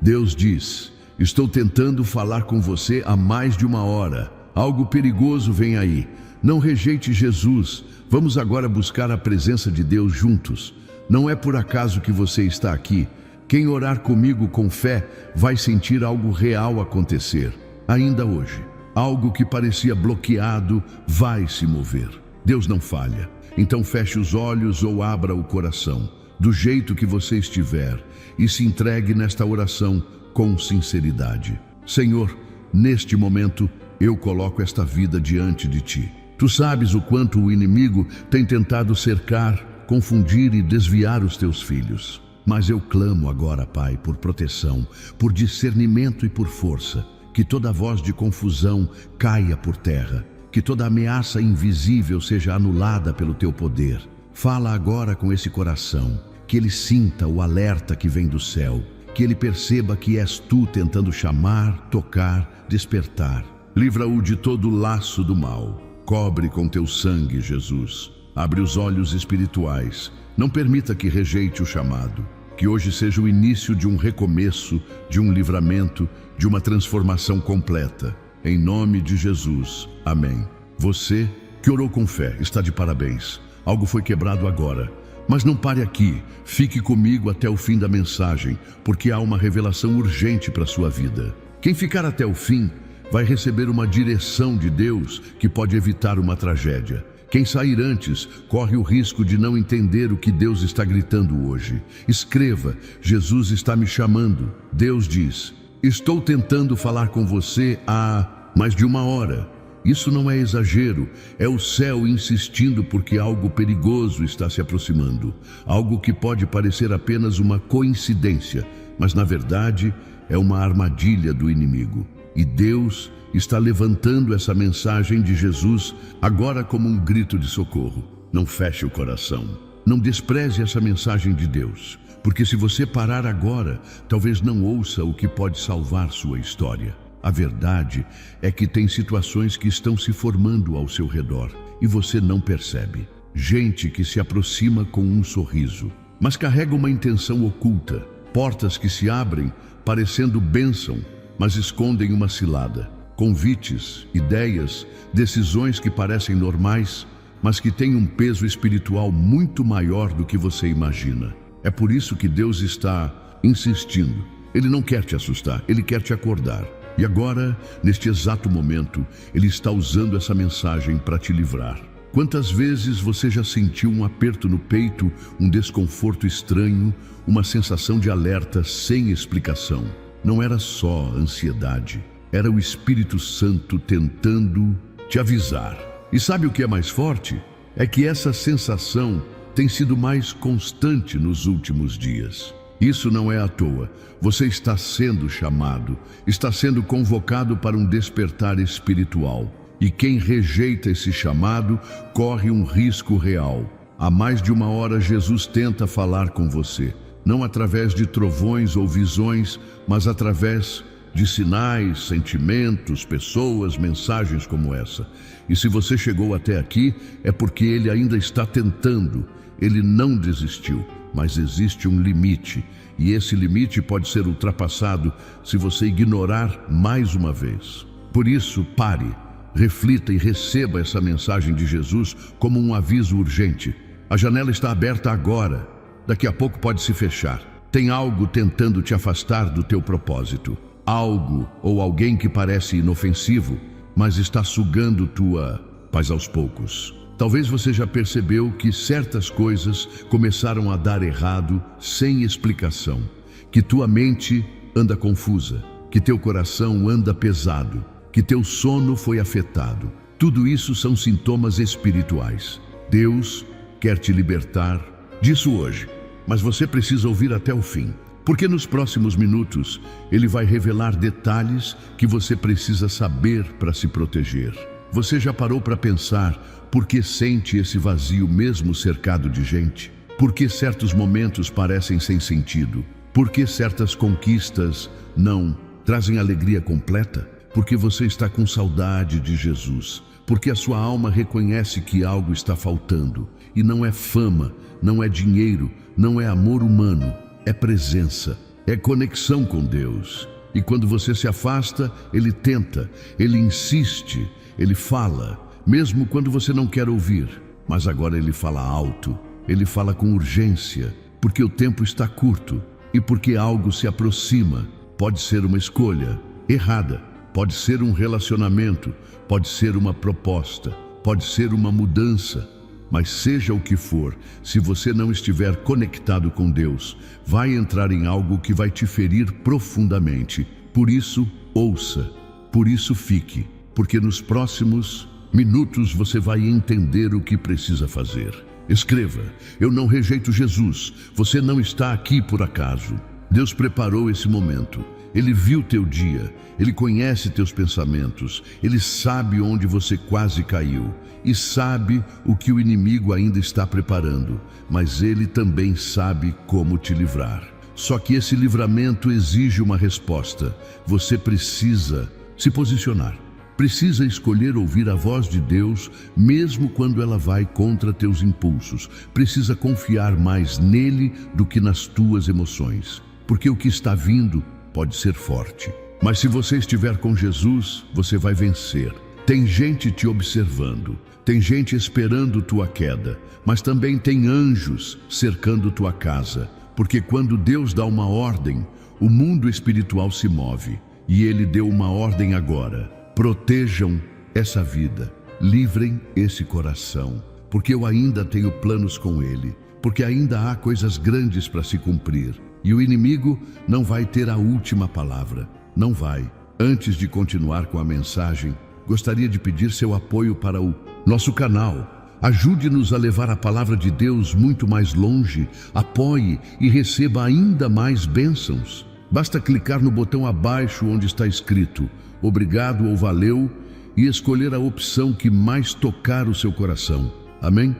Deus diz: estou tentando falar com você há mais de uma hora. Algo perigoso vem aí. Não rejeite Jesus. Vamos agora buscar a presença de Deus juntos. Não é por acaso que você está aqui. Quem orar comigo com fé vai sentir algo real acontecer. Ainda hoje, algo que parecia bloqueado vai se mover. Deus não falha. Então feche os olhos ou abra o coração, do jeito que você estiver, e se entregue nesta oração com sinceridade. Senhor, neste momento, eu coloco esta vida diante de Ti. Tu sabes o quanto o inimigo tem tentado cercar, confundir e desviar os Teus filhos. Mas eu clamo agora, Pai, por proteção, por discernimento e por força. Que toda voz de confusão caia por terra. Que toda ameaça invisível seja anulada pelo Teu poder. Fala agora com esse coração. Que ele sinta o alerta que vem do céu. Que ele perceba que és Tu tentando chamar, tocar, despertar. Livra-o de todo o laço do mal. Cobre com Teu sangue, Jesus. Abre os olhos espirituais. Não permita que rejeite o chamado. Que hoje seja o início de um recomeço, de um livramento, de uma transformação completa. Em nome de Jesus. Amém. Você que orou com fé está de parabéns. Algo foi quebrado agora. Mas não pare aqui. Fique comigo até o fim da mensagem, porque há uma revelação urgente para a sua vida. Quem ficar até o fim vai receber uma direção de Deus que pode evitar uma tragédia. Quem sair antes corre o risco de não entender o que Deus está gritando hoje. Escreva: Jesus está me chamando. Deus diz: estou tentando falar com você há mais de uma hora. Isso não é exagero, é o céu insistindo porque algo perigoso está se aproximando. Algo que pode parecer apenas uma coincidência, mas na verdade é uma armadilha do inimigo. E Deus está levantando essa mensagem de Jesus agora como um grito de socorro. Não feche o coração. Não despreze essa mensagem de Deus, porque se você parar agora, talvez não ouça o que pode salvar sua história. A verdade é que tem situações que estão se formando ao seu redor e você não percebe. Gente que se aproxima com um sorriso, mas carrega uma intenção oculta. Portas que se abrem parecendo bênção, mas escondem uma cilada. Convites, ideias, decisões que parecem normais, mas que têm um peso espiritual muito maior do que você imagina. É por isso que Deus está insistindo. Ele não quer te assustar, Ele quer te acordar. E agora, neste exato momento, Ele está usando essa mensagem para te livrar. Quantas vezes você já sentiu um aperto no peito, um desconforto estranho, uma sensação de alerta sem explicação? Não era só ansiedade, era o Espírito Santo tentando te avisar. E sabe o que é mais forte? É que essa sensação tem sido mais constante nos últimos dias. Isso não é à toa. Você está sendo chamado, está sendo convocado para um despertar espiritual. E quem rejeita esse chamado corre um risco real. Há mais de uma hora Jesus tenta falar com você, não através de trovões ou visões, mas através de sinais, sentimentos, pessoas, mensagens como essa. E se você chegou até aqui, é porque Ele ainda está tentando. Ele não desistiu, mas existe um limite. E esse limite pode ser ultrapassado se você ignorar mais uma vez. Por isso, pare, reflita e receba essa mensagem de Jesus como um aviso urgente. A janela está aberta agora. Daqui a pouco pode se fechar. Tem algo tentando te afastar do teu propósito. Algo ou alguém que parece inofensivo, mas está sugando tua paz aos poucos. Talvez você já percebeu que certas coisas começaram a dar errado sem explicação, que tua mente anda confusa, que teu coração anda pesado, que teu sono foi afetado. Tudo isso são sintomas espirituais. Deus quer te libertar disso hoje, mas você precisa ouvir até o fim, porque nos próximos minutos Ele vai revelar detalhes que você precisa saber para se proteger. Você já parou para pensar por que sente esse vazio mesmo cercado de gente? Por que certos momentos parecem sem sentido? Por que certas conquistas não trazem alegria completa? Porque você está com saudade de Jesus. Porque a sua alma reconhece que algo está faltando. E não é fama, não é dinheiro, não é amor humano, é presença. é conexão com Deus. E quando você se afasta, Ele tenta, Ele insiste, Ele fala, mesmo quando você não quer ouvir. Mas agora Ele fala alto, Ele fala com urgência, porque o tempo está curto e porque algo se aproxima. Pode ser uma escolha errada, pode ser um relacionamento, pode ser uma proposta, pode ser uma mudança. Mas seja o que for, se você não estiver conectado com Deus, vai entrar em algo que vai te ferir profundamente. Por isso, ouça, por isso fique, porque nos próximos minutos você vai entender o que precisa fazer. Escreva: eu não rejeito Jesus, você não está aqui por acaso. Deus preparou esse momento. Ele viu teu dia, Ele conhece teus pensamentos, Ele sabe onde você quase caiu e sabe o que o inimigo ainda está preparando, mas Ele também sabe como te livrar. Só que esse livramento exige uma resposta. Você precisa se posicionar, precisa escolher ouvir a voz de Deus, mesmo quando ela vai contra teus impulsos. Precisa confiar mais nele do que nas tuas emoções, porque o que está vindo pode ser forte, mas se você estiver com Jesus, você vai vencer. Tem gente te observando, tem gente esperando tua queda, mas também tem anjos cercando tua casa, porque quando Deus dá uma ordem, o mundo espiritual se move, e Ele deu uma ordem agora: protejam essa vida, livrem esse coração, porque eu ainda tenho planos com Ele, porque ainda há coisas grandes para se cumprir. E o inimigo não vai ter a última palavra, não vai. Antes de continuar com a mensagem, gostaria de pedir seu apoio para o nosso canal. Ajude-nos a levar a palavra de Deus muito mais longe, apoie e receba ainda mais bênçãos. Basta clicar no botão abaixo onde está escrito "Obrigado" ou "Valeu" e escolher a opção que mais tocar o seu coração. Amém?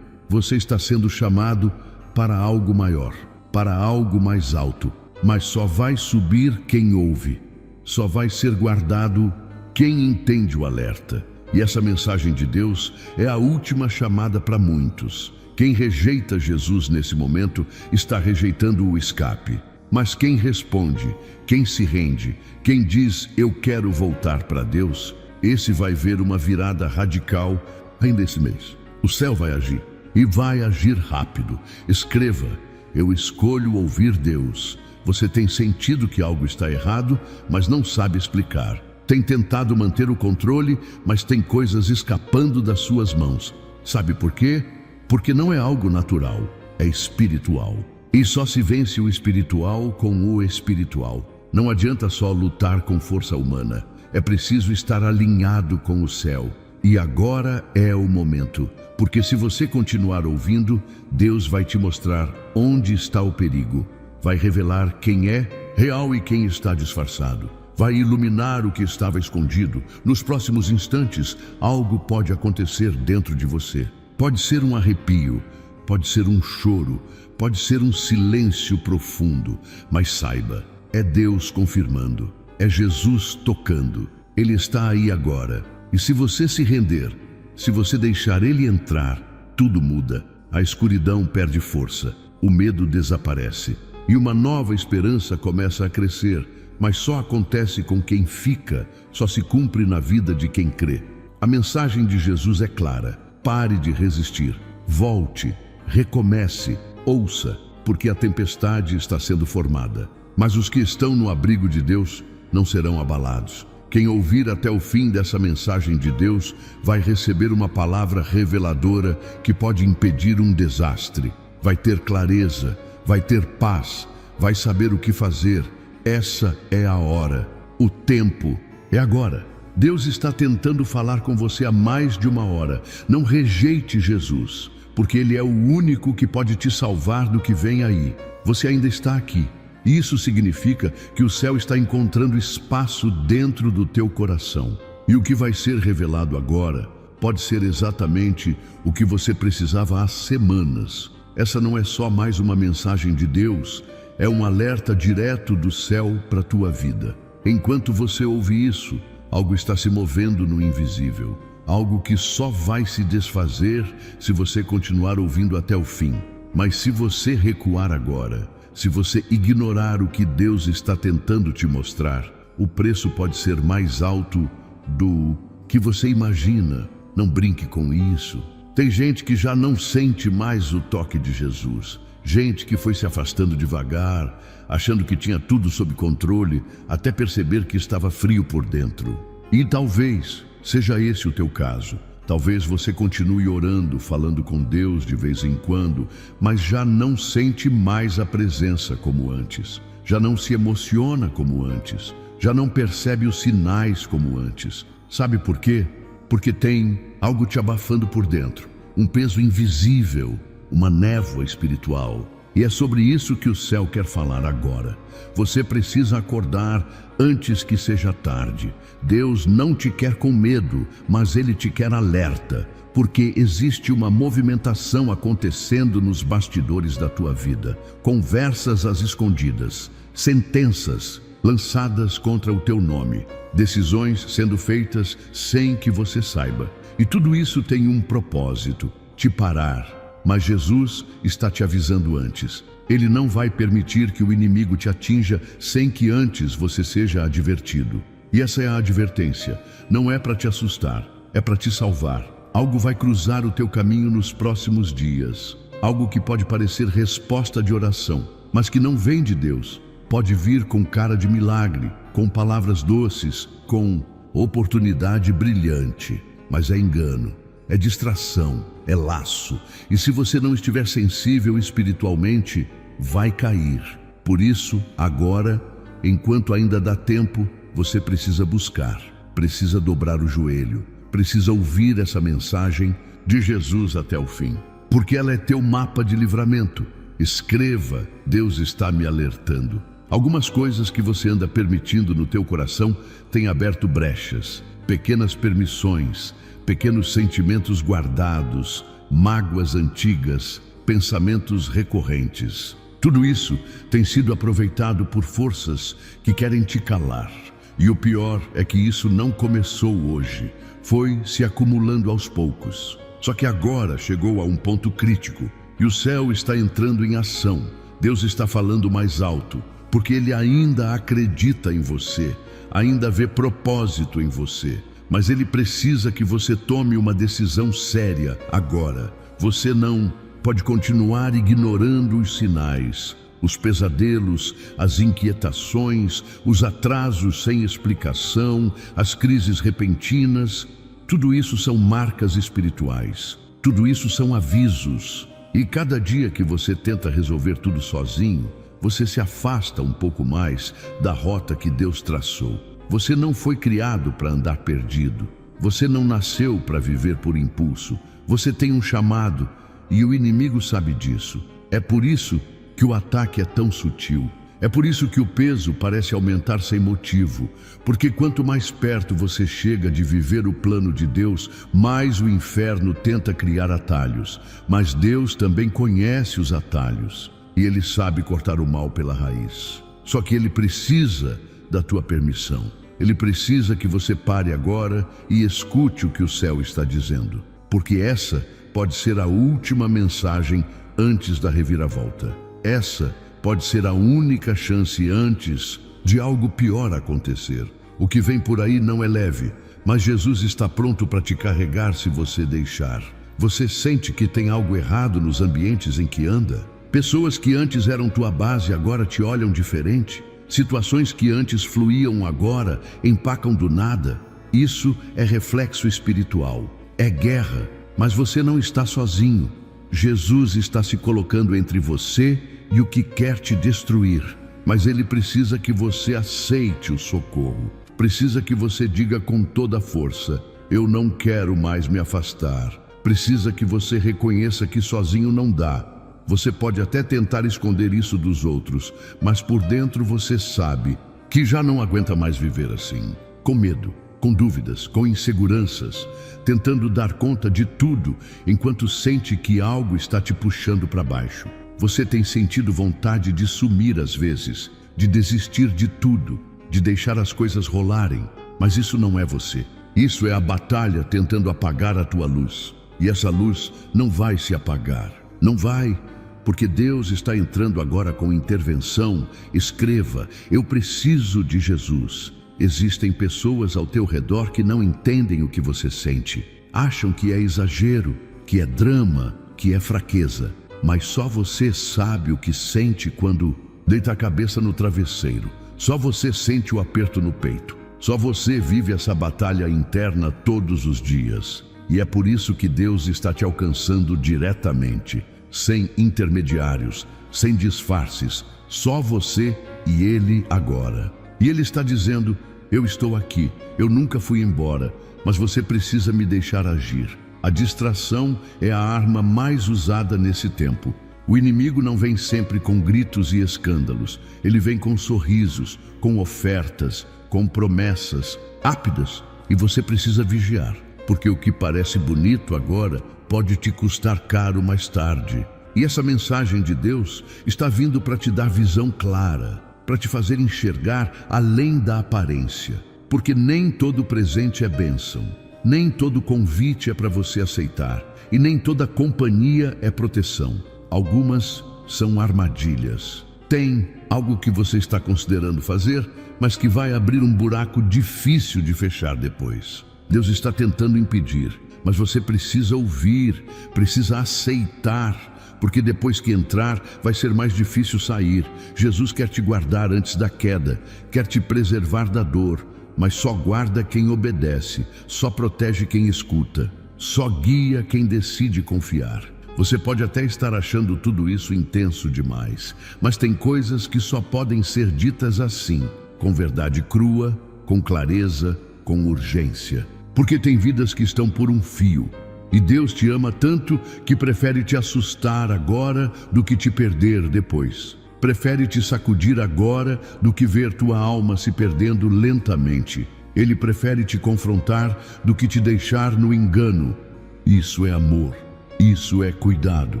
Você está sendo chamado para algo maior, para algo mais alto, mas só vai subir quem ouve, só vai ser guardado quem entende o alerta. E essa mensagem de Deus é a última chamada para muitos. Quem rejeita Jesus nesse momento está rejeitando o escape, mas quem responde, quem se rende, quem diz "eu quero voltar para Deus", esse vai ver uma virada radical ainda esse mês. O céu vai agir, e vai agir rápido. Escreva: eu escolho ouvir Deus. Você tem sentido que algo está errado, mas não sabe explicar. Tem tentado manter o controle, mas tem coisas escapando das suas mãos. Sabe por quê? Porque não é algo natural, é espiritual. E só se vence o espiritual com o espiritual. Não adianta só lutar com força humana. É preciso estar alinhado com o céu. E agora é o momento, porque se você continuar ouvindo, Deus vai te mostrar onde está o perigo, vai revelar quem é real e quem está disfarçado, vai iluminar o que estava escondido. Nos próximos instantes, algo pode acontecer dentro de você. Pode ser um arrepio, pode ser um choro, pode ser um silêncio profundo, mas saiba, é Deus confirmando, é Jesus tocando. Ele está aí agora. E se você se render, se você deixar Ele entrar, tudo muda. A escuridão perde força, o medo desaparece e uma nova esperança começa a crescer, mas só acontece com quem fica, só se cumpre na vida de quem crê. A mensagem de Jesus é clara: pare de resistir, volte, recomece, ouça, porque a tempestade está sendo formada. Mas os que estão no abrigo de Deus não serão abalados. Quem ouvir até o fim dessa mensagem de Deus vai receber uma palavra reveladora que pode impedir um desastre. Vai ter clareza, vai ter paz, vai saber o que fazer. Essa é a hora, o tempo é agora. Deus está tentando falar com você há mais de uma hora. Não rejeite Jesus, porque Ele é o único que pode te salvar do que vem aí. Você ainda está aqui. Isso significa que o céu está encontrando espaço dentro do teu coração. E o que vai ser revelado agora pode ser exatamente o que você precisava há semanas. Essa não é só mais uma mensagem de Deus, é um alerta direto do céu para a tua vida. Enquanto você ouve isso, algo está se movendo no invisível. Algo que só vai se desfazer se você continuar ouvindo até o fim. Mas se você recuar agora, Se você ignorar o que Deus está tentando te mostrar, o preço pode ser mais alto do que você imagina. Não brinque com isso. Tem gente que já não sente mais o toque de Jesus. Gente que foi se afastando devagar, achando que tinha tudo sob controle, até perceber que estava frio por dentro. E talvez seja esse o teu caso. Talvez você continue orando, falando com Deus de vez em quando, mas já não sente mais a presença como antes. Já não se emociona como antes. Já não percebe os sinais como antes. Sabe por quê? Porque tem algo te abafando por dentro. Um peso invisível, uma névoa espiritual. E é sobre isso que o céu quer falar agora. Você precisa acordar antes que seja tarde. Deus não te quer com medo, mas Ele te quer alerta, porque existe uma movimentação acontecendo nos bastidores da tua vida. Conversas às escondidas, sentenças lançadas contra o teu nome, decisões sendo feitas sem que você saiba. E tudo isso tem um propósito: te parar. Mas Jesus está te avisando antes. Ele não vai permitir que o inimigo te atinja sem que antes você seja advertido. E essa é a advertência. Não é para te assustar, é para te salvar. Algo vai cruzar o teu caminho nos próximos dias. Algo que pode parecer resposta de oração, mas que não vem de Deus. Pode vir com cara de milagre, com palavras doces, com oportunidade brilhante. Mas é engano. É distração, é laço. E se você não estiver sensível espiritualmente, vai cair. Por isso, agora, enquanto ainda dá tempo, você precisa buscar, precisa dobrar o joelho, precisa ouvir essa mensagem de Jesus até o fim. Porque ela é teu mapa de livramento. Escreva: Deus está me alertando. Algumas coisas que você anda permitindo no teu coração têm aberto brechas, pequenas permissões, pequenos sentimentos guardados, mágoas antigas, pensamentos recorrentes. Tudo isso tem sido aproveitado por forças que querem te calar. E o pior é que isso não começou hoje, foi se acumulando aos poucos. Só que agora chegou a um ponto crítico e o céu está entrando em ação. Deus está falando mais alto, porque Ele ainda acredita em você, ainda vê propósito em você. Mas Ele precisa que você tome uma decisão séria agora. Você não pode continuar ignorando os sinais, os pesadelos, as inquietações, os atrasos sem explicação, as crises repentinas. Tudo isso são marcas espirituais. Tudo isso são avisos. E cada dia que você tenta resolver tudo sozinho, você se afasta um pouco mais da rota que Deus traçou. Você não foi criado para andar perdido. Você não nasceu para viver por impulso. Você tem um chamado e o inimigo sabe disso. É por isso que o ataque é tão sutil. É por isso que o peso parece aumentar sem motivo. Porque quanto mais perto você chega de viver o plano de Deus, mais o inferno tenta criar atalhos. Mas Deus também conhece os atalhos. E Ele sabe cortar o mal pela raiz. Só que Ele precisa da tua permissão. Ele precisa que você pare agora e escute o que o céu está dizendo, porque essa pode ser a última mensagem antes da reviravolta. Essa pode ser a única chance antes de algo pior acontecer. O que vem por aí não é leve, mas Jesus está pronto para te carregar se você deixar. Você sente que tem algo errado nos ambientes em que anda? Pessoas que antes eram tua base agora te olham diferente? Situações que antes fluíam agora empacam do nada. Isso é reflexo espiritual. É guerra, mas você não está sozinho. Jesus está se colocando entre você e o que quer te destruir. Mas Ele precisa que você aceite o socorro. Precisa que você diga com toda a força: eu não quero mais me afastar. Precisa que você reconheça que sozinho não dá. Você pode até tentar esconder isso dos outros, mas por dentro você sabe que já não aguenta mais viver assim, com medo, com dúvidas, com inseguranças, tentando dar conta de tudo, enquanto sente que algo está te puxando para baixo. Você tem sentido vontade de sumir às vezes, de desistir de tudo, de deixar as coisas rolarem, mas isso não é você. Isso é a batalha tentando apagar a tua luz. E essa luz não vai se apagar, não vai. porque Deus está entrando agora com intervenção. Escreva: eu preciso de Jesus. Existem pessoas ao teu redor que não entendem o que você sente. Acham que é exagero, que é drama, que é fraqueza. Mas só você sabe o que sente quando deita a cabeça no travesseiro. Só você sente o aperto no peito. Só você vive essa batalha interna todos os dias. E é por isso que Deus está te alcançando diretamente, sem intermediários, sem disfarces, só você e Ele agora. E Ele está dizendo: eu estou aqui, eu nunca fui embora, mas você precisa me deixar agir. A distração é a arma mais usada nesse tempo. O inimigo não vem sempre com gritos e escândalos. Ele vem com sorrisos, com ofertas, com promessas rápidas. E você precisa vigiar, porque o que parece bonito agora pode te custar caro mais tarde. E essa mensagem de Deus está vindo para te dar visão clara, para te fazer enxergar além da aparência. Porque nem todo presente é bênção, nem todo convite é para você aceitar, e nem toda companhia é proteção. Algumas são armadilhas. Tem algo que você está considerando fazer, mas que vai abrir um buraco difícil de fechar depois. Deus está tentando impedir, mas você precisa ouvir, precisa aceitar, porque depois que entrar, vai ser mais difícil sair. Jesus quer te guardar antes da queda, quer te preservar da dor, mas só guarda quem obedece, só protege quem escuta, só guia quem decide confiar. Você pode até estar achando tudo isso intenso demais, mas tem coisas que só podem ser ditas assim, com verdade crua, com clareza, com urgência. Porque tem vidas que estão por um fio, e Deus te ama tanto que prefere te assustar agora do que te perder depois. Prefere te sacudir agora do que ver tua alma se perdendo lentamente. Ele prefere te confrontar do que te deixar no engano. Isso é amor, isso é cuidado.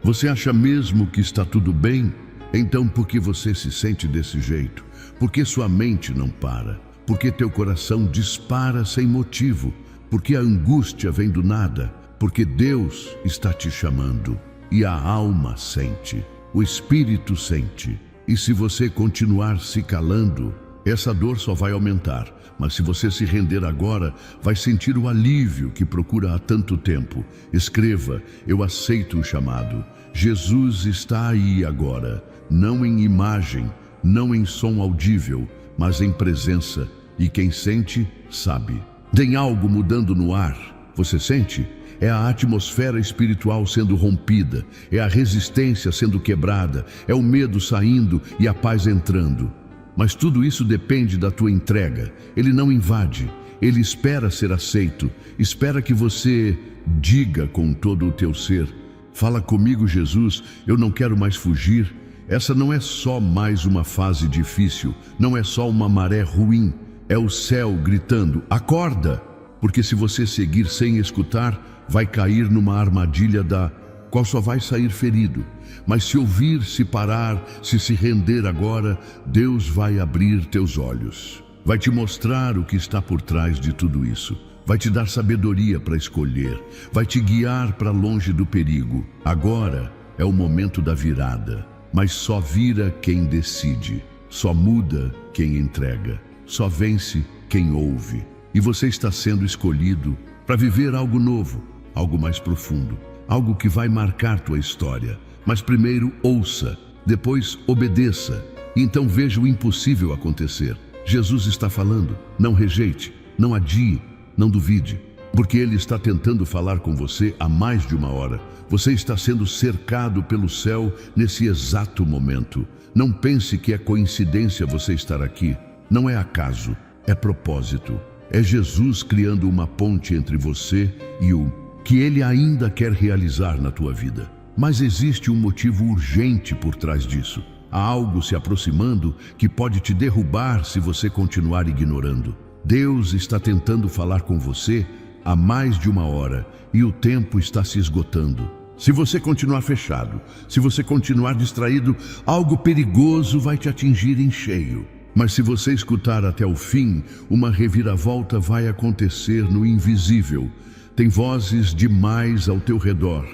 Você acha mesmo que está tudo bem? Então por que você se sente desse jeito? Porque sua mente não para? Porque teu coração dispara sem motivo? Porque a angústia vem do nada? Porque Deus está te chamando e a alma sente. O espírito sente, e se você continuar se calando, essa dor só vai aumentar. Mas se você se render agora, vai sentir o alívio que procura há tanto tempo. Escreva: eu aceito o chamado. Jesus está aí agora, não em imagem, não em som audível, mas em presença. E quem sente, sabe. Tem algo mudando no ar. Você sente? É a atmosfera espiritual sendo rompida, é a resistência sendo quebrada, é o medo saindo e a paz entrando. Mas tudo isso depende da tua entrega. Ele não invade, ele espera ser aceito, espera que você diga com todo o teu ser: fala comigo, Jesus, eu não quero mais fugir. Essa não é só mais uma fase difícil, não é só uma maré ruim, é o céu gritando: acorda! Porque se você seguir sem escutar, vai cair numa armadilha da qual só vai sair ferido. Mas se ouvir, se parar, se render agora, Deus vai abrir teus olhos. Vai te mostrar o que está por trás de tudo isso. Vai te dar sabedoria para escolher. Vai te guiar para longe do perigo. Agora é o momento da virada. Mas só vira quem decide. Só muda quem entrega. Só vence quem ouve. E você está sendo escolhido para viver algo novo, algo mais profundo, algo que vai marcar tua história. Mas primeiro ouça, depois obedeça, e então veja o impossível acontecer. Jesus está falando, não rejeite, não adie, não duvide, porque Ele está tentando falar com você há mais de uma hora. Você está sendo cercado pelo céu nesse exato momento. Não pense que é coincidência você estar aqui. Não é acaso, é propósito. É Jesus criando uma ponte entre você e o que Ele ainda quer realizar na tua vida. Mas existe um motivo urgente por trás disso. Há algo se aproximando que pode te derrubar se você continuar ignorando. Deus está tentando falar com você há mais de uma hora e o tempo está se esgotando. Se você continuar fechado, se você continuar distraído, algo perigoso vai te atingir em cheio. Mas se você escutar até o fim, uma reviravolta vai acontecer no invisível. Tem vozes demais ao teu redor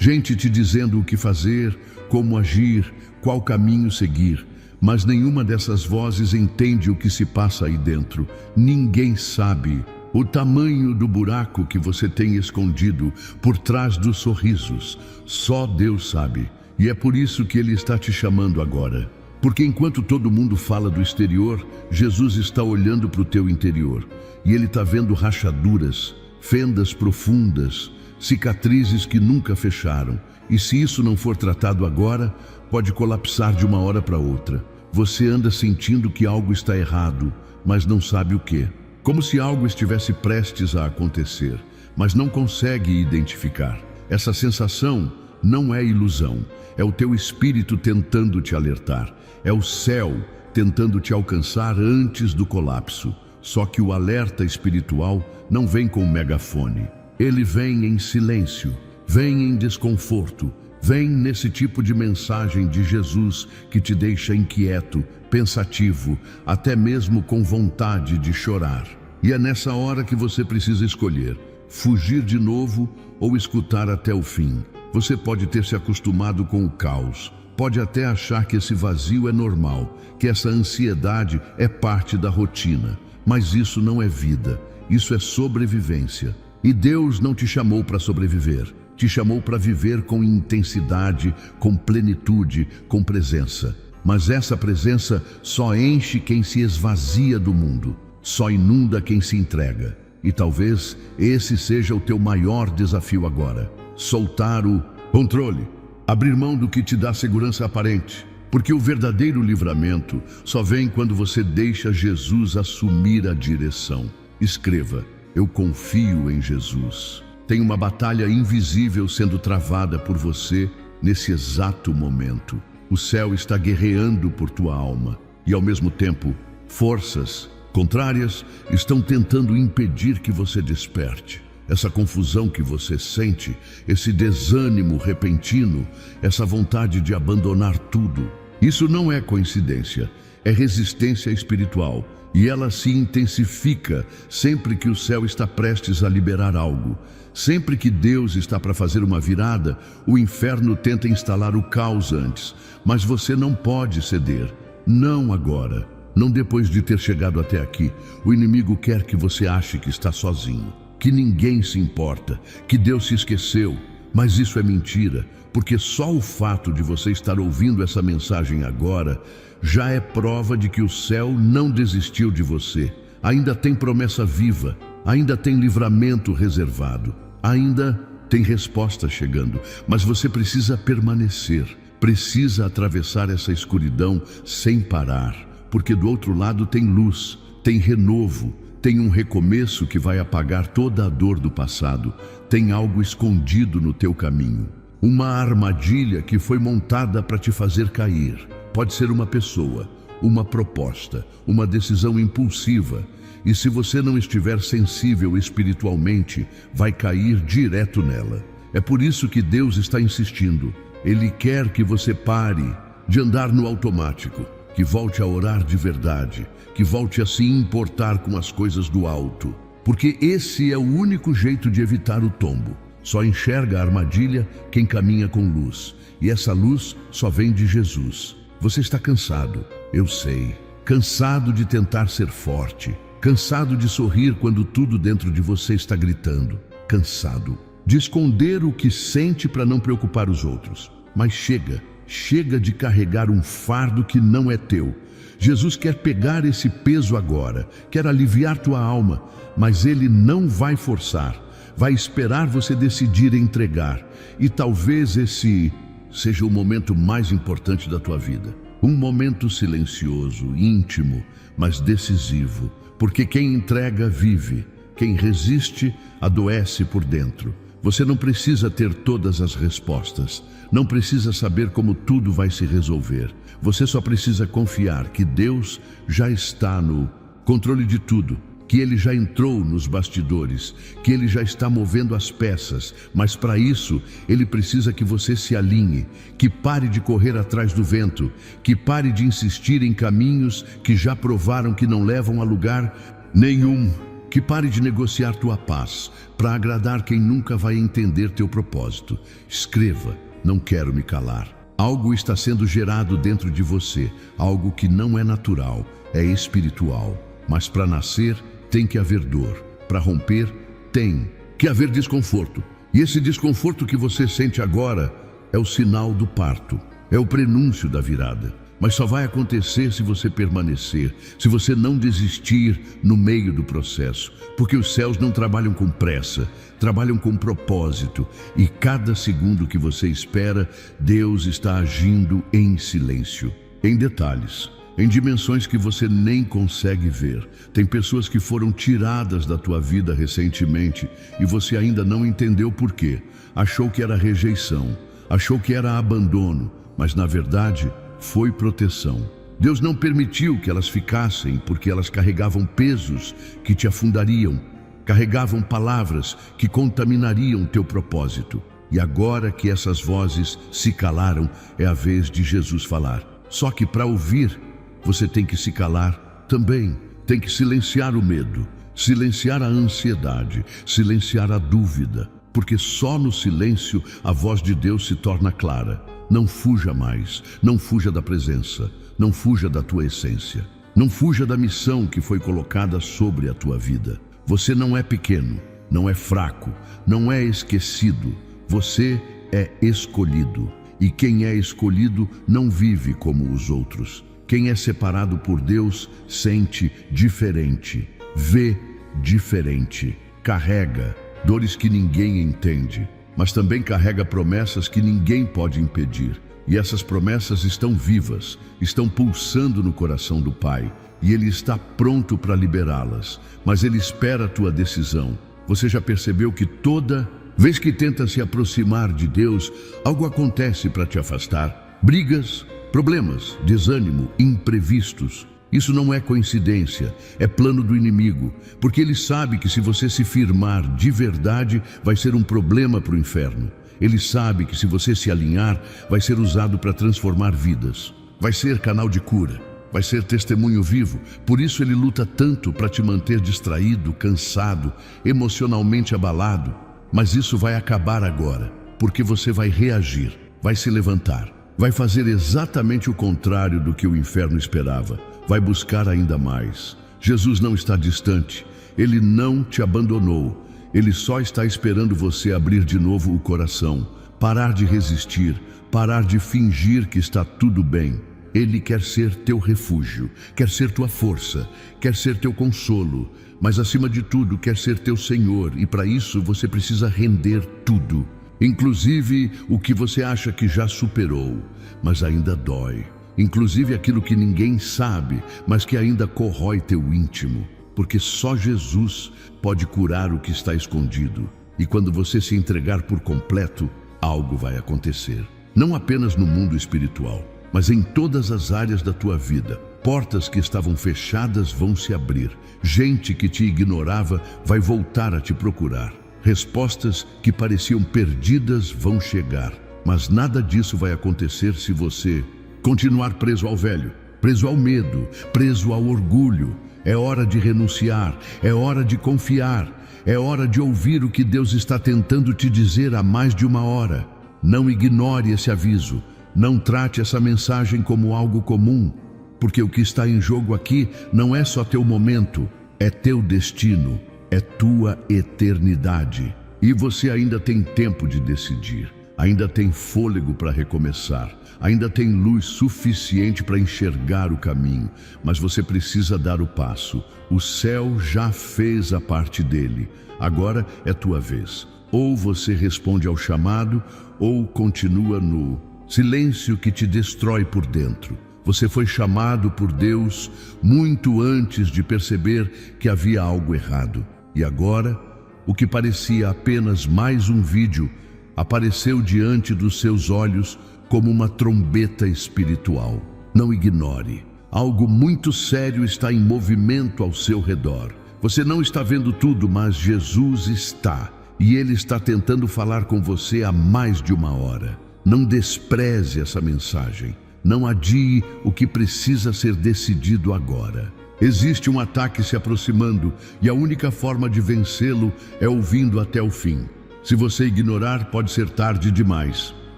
Gente te dizendo o que fazer, como agir, qual caminho seguir. Mas nenhuma dessas vozes entende o que se passa aí dentro. Ninguém sabe o tamanho do buraco que você tem escondido por trás dos sorrisos. Só Deus sabe. E é por isso que Ele está te chamando agora. Porque enquanto todo mundo fala do exterior, Jesus está olhando para o teu interior. E Ele está vendo rachaduras, fendas profundas, cicatrizes que nunca fecharam. E se isso não for tratado agora, pode colapsar de uma hora para outra. Você anda sentindo que algo está errado, mas não sabe o quê. Como se algo estivesse prestes a acontecer, mas não consegue identificar. Essa sensação não é ilusão, é o teu espírito tentando te alertar. É o céu tentando te alcançar antes do colapso. Só que o alerta espiritual não vem com megafone. Ele vem em silêncio, vem em desconforto, vem nesse tipo de mensagem de Jesus que te deixa inquieto, pensativo, até mesmo com vontade de chorar. E é nessa hora que você precisa escolher, fugir de novo ou escutar até o fim. Você pode ter se acostumado com o caos, pode até achar que esse vazio é normal, que essa ansiedade é parte da rotina. Mas isso não é vida, isso é sobrevivência. E Deus não te chamou para sobreviver, te chamou para viver com intensidade, com plenitude, com presença. Mas essa presença só enche quem se esvazia do mundo, só inunda quem se entrega. E talvez esse seja o teu maior desafio agora. Soltar o controle, abrir mão do que te dá segurança aparente. Porque o verdadeiro livramento só vem quando você deixa Jesus assumir a direção. Escreva: eu confio em Jesus. Tem uma batalha invisível sendo travada por você nesse exato momento. O céu está guerreando por tua alma e, ao mesmo tempo, forças contrárias estão tentando impedir que você desperte. Essa confusão que você sente, esse desânimo repentino, essa vontade de abandonar tudo, isso não é coincidência, é resistência espiritual. E ela se intensifica sempre que o céu está prestes a liberar algo. Sempre que Deus está para fazer uma virada, o inferno tenta instalar o caos antes. Mas você não pode ceder. Não agora. Não depois de ter chegado até aqui. O inimigo quer que você ache que está sozinho, que ninguém se importa, que Deus se esqueceu. Mas isso é mentira, porque só o fato de você estar ouvindo essa mensagem agora já é prova de que o céu não desistiu de você. Ainda tem promessa viva, ainda tem livramento reservado, ainda tem resposta chegando. Mas você precisa permanecer, precisa atravessar essa escuridão sem parar, porque do outro lado tem luz, tem renovo, tem um recomeço que vai apagar toda a dor do passado. Tem algo escondido no teu caminho, uma armadilha que foi montada para te fazer cair. Pode ser uma pessoa, uma proposta, uma decisão impulsiva. E se você não estiver sensível espiritualmente, vai cair direto nela. É por isso que Deus está insistindo. Ele quer que você pare de andar no automático, que volte a orar de verdade, que volte a se importar com as coisas do alto. Porque esse é o único jeito de evitar o tombo. Só enxerga a armadilha quem caminha com luz. E essa luz só vem de Jesus. Você está cansado, eu sei. Cansado de tentar ser forte. Cansado de sorrir quando tudo dentro de você está gritando. Cansado de esconder o que sente para não preocupar os outros. Mas chega de carregar um fardo que não é teu. Jesus quer pegar esse peso agora, quer aliviar tua alma, mas Ele não vai forçar. Vai esperar você decidir entregar. E talvez esse seja o momento mais importante da tua vida. Um momento silencioso, íntimo, mas decisivo. Porque quem entrega vive, quem resiste adoece por dentro. Você não precisa ter todas as respostas, não precisa saber como tudo vai se resolver. Você só precisa confiar que Deus já está no controle de tudo, que Ele já entrou nos bastidores, que Ele já está movendo as peças, mas para isso Ele precisa que você se alinhe, que pare de correr atrás do vento, que pare de insistir em caminhos que já provaram que não levam a lugar nenhum. que pare de negociar tua paz para agradar quem nunca vai entender teu propósito. Escreva: não quero me calar. Algo está sendo gerado dentro de você, algo que não é natural, é espiritual. Mas para nascer tem que haver dor, para romper tem que haver desconforto. E esse desconforto que você sente agora é o sinal do parto, é o prenúncio da virada. Mas só vai acontecer se você permanecer, se você não desistir no meio do processo, porque os céus não trabalham com pressa, trabalham com propósito, e cada segundo que você espera, Deus está agindo em silêncio, em detalhes, em dimensões que você nem consegue ver. Tem pessoas que foram tiradas da tua vida recentemente e você ainda não entendeu por quê. Achou que era rejeição, achou que era abandono, mas na verdade foi proteção. Deus não permitiu que elas ficassem porque elas carregavam pesos que te afundariam, carregavam palavras que contaminariam teu propósito. E agora que essas vozes se calaram, é a vez de Jesus falar. Só que para ouvir, você tem que se calar também. Tem que silenciar o medo, silenciar a ansiedade, silenciar a dúvida, porque só no silêncio a voz de Deus se torna clara. Não fuja mais, não fuja da presença, não fuja da tua essência, não fuja da missão que foi colocada sobre a tua vida. Você não é pequeno, não é fraco, não é esquecido, você é escolhido. E quem é escolhido não vive como os outros. Quem é separado por Deus sente diferente, vê diferente, carrega dores que ninguém entende, mas também carrega promessas que ninguém pode impedir. E essas promessas estão vivas, estão pulsando no coração do Pai, e Ele está pronto para liberá-las, mas Ele espera a tua decisão. Você já percebeu que toda vez que tenta se aproximar de Deus, algo acontece para te afastar? Brigas, problemas, desânimo, imprevistos. Isso não é coincidência, é plano do inimigo, porque ele sabe que se você se firmar de verdade, vai ser um problema para o inferno. Ele sabe que se você se alinhar, vai ser usado para transformar vidas. Vai ser canal de cura, vai ser testemunho vivo. Por isso ele luta tanto para te manter distraído, cansado, emocionalmente abalado. Mas isso vai acabar agora, porque você vai reagir, vai se levantar, vai fazer exatamente o contrário do que o inferno esperava. Vai buscar ainda mais. Jesus não está distante, Ele não te abandonou. Ele só está esperando você abrir de novo o coração, parar de resistir, parar de fingir que está tudo bem. Ele quer ser teu refúgio, quer ser tua força, quer ser teu consolo, mas acima de tudo quer ser teu Senhor, e para isso você precisa render tudo, inclusive o que você acha que já superou, mas ainda dói. Inclusive aquilo que ninguém sabe, mas que ainda corrói teu íntimo, porque só Jesus pode curar o que está escondido. E quando você se entregar por completo, algo vai acontecer. Não apenas no mundo espiritual, mas em todas as áreas da tua vida. Portas que estavam fechadas vão se abrir. Gente que te ignorava vai voltar a te procurar. Respostas que pareciam perdidas vão chegar. Mas nada disso vai acontecer se você continuar preso ao velho, preso ao medo, preso ao orgulho. É hora de renunciar, é hora de confiar, é hora de ouvir o que Deus está tentando te dizer há mais de uma hora. Não ignore esse aviso, não trate essa mensagem como algo comum, porque o que está em jogo aqui não é só teu momento, é teu destino, é tua eternidade. E você ainda tem tempo de decidir, ainda tem fôlego para recomeçar. Ainda tem luz suficiente para enxergar o caminho, mas você precisa dar o passo. O céu já fez a parte dele, agora é tua vez. Ou você responde ao chamado, ou continua no silêncio que te destrói por dentro. Você foi chamado por Deus muito antes de perceber que havia algo errado. E agora, o que parecia apenas mais um vídeo, apareceu diante dos seus olhos como uma trombeta espiritual. Não ignore. Algo muito sério está em movimento ao seu redor. Você não está vendo tudo, mas Jesus está. E Ele está tentando falar com você há mais de uma hora. Não despreze essa mensagem. Não adie o que precisa ser decidido agora. Existe um ataque se aproximando e a única forma de vencê-lo é ouvindo até o fim. Se você ignorar, pode ser tarde demais.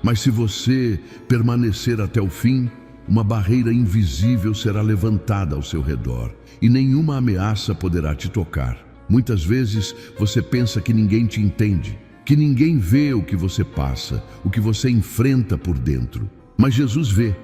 Mas se você permanecer até o fim, uma barreira invisível será levantada ao seu redor e nenhuma ameaça poderá te tocar. Muitas vezes você pensa que ninguém te entende, que ninguém vê o que você passa, o que você enfrenta por dentro. Mas Jesus vê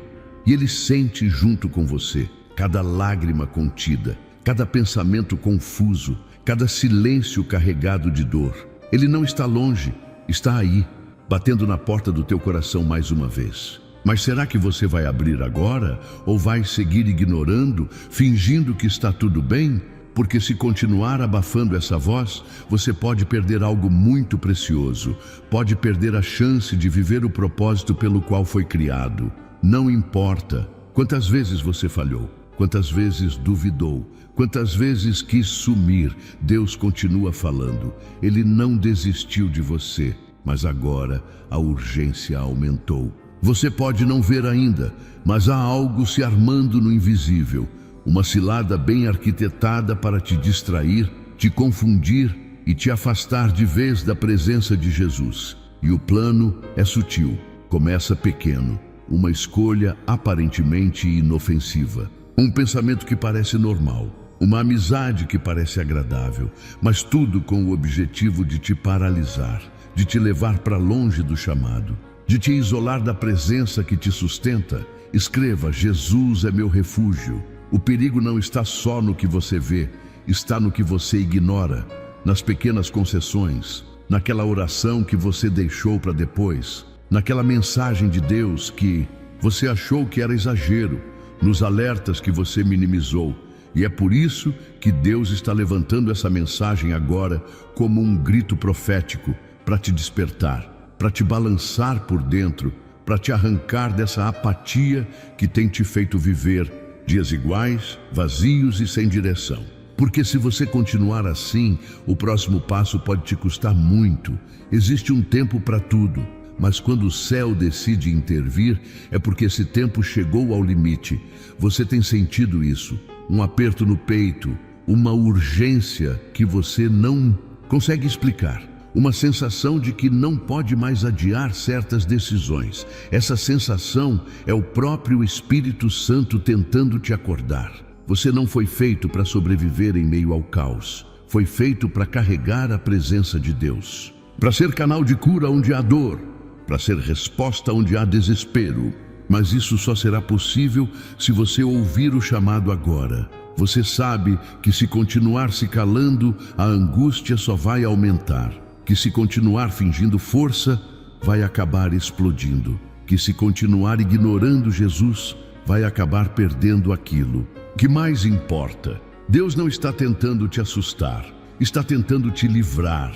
e Ele sente junto com você cada lágrima contida, cada pensamento confuso, cada silêncio carregado de dor. Ele não está longe, está aí, batendo na porta do teu coração mais uma vez. Mas será que você vai abrir agora ou vai seguir ignorando, fingindo que está tudo bem? Porque se continuar abafando essa voz, você pode perder algo muito precioso, pode perder a chance de viver o propósito pelo qual foi criado. Não importa quantas vezes você falhou, quantas vezes duvidou, quantas vezes quis sumir, Deus continua falando. Ele não desistiu de você, mas agora a urgência aumentou. Você pode não ver ainda, mas há algo se armando no invisível. Uma cilada bem arquitetada para te distrair, te confundir e te afastar de vez da presença de Jesus. E o plano é sutil, começa pequeno, uma escolha aparentemente inofensiva. Um pensamento que parece normal, uma amizade que parece agradável, mas tudo com o objetivo de te paralisar, de te levar para longe do chamado, de te isolar da presença que te sustenta. Escreva: Jesus é meu refúgio. O perigo não está só no que você vê, está no que você ignora, nas pequenas concessões, naquela oração que você deixou para depois, naquela mensagem de Deus que você achou que era exagero, nos alertas que você minimizou. E é por isso que Deus está levantando essa mensagem agora como um grito profético para te despertar, para te balançar por dentro, para te arrancar dessa apatia que tem te feito viver dias iguais, vazios e sem direção. Porque se você continuar assim, o próximo passo pode te custar muito. Existe um tempo para tudo. Mas quando o céu decide intervir, é porque esse tempo chegou ao limite. Você tem sentido isso? Um aperto no peito, uma urgência que você não consegue explicar. Uma sensação de que não pode mais adiar certas decisões. Essa sensação é o próprio Espírito Santo tentando te acordar. Você não foi feito para sobreviver em meio ao caos. Foi feito para carregar a presença de Deus. Para ser canal de cura onde há dor. Para ser resposta onde há desespero. Mas isso só será possível se você ouvir o chamado agora. Você sabe que se continuar se calando, a angústia só vai aumentar. Que se continuar fingindo força, vai acabar explodindo. Que se continuar ignorando Jesus, vai acabar perdendo aquilo que mais importa. Deus não está tentando te assustar. Está tentando te livrar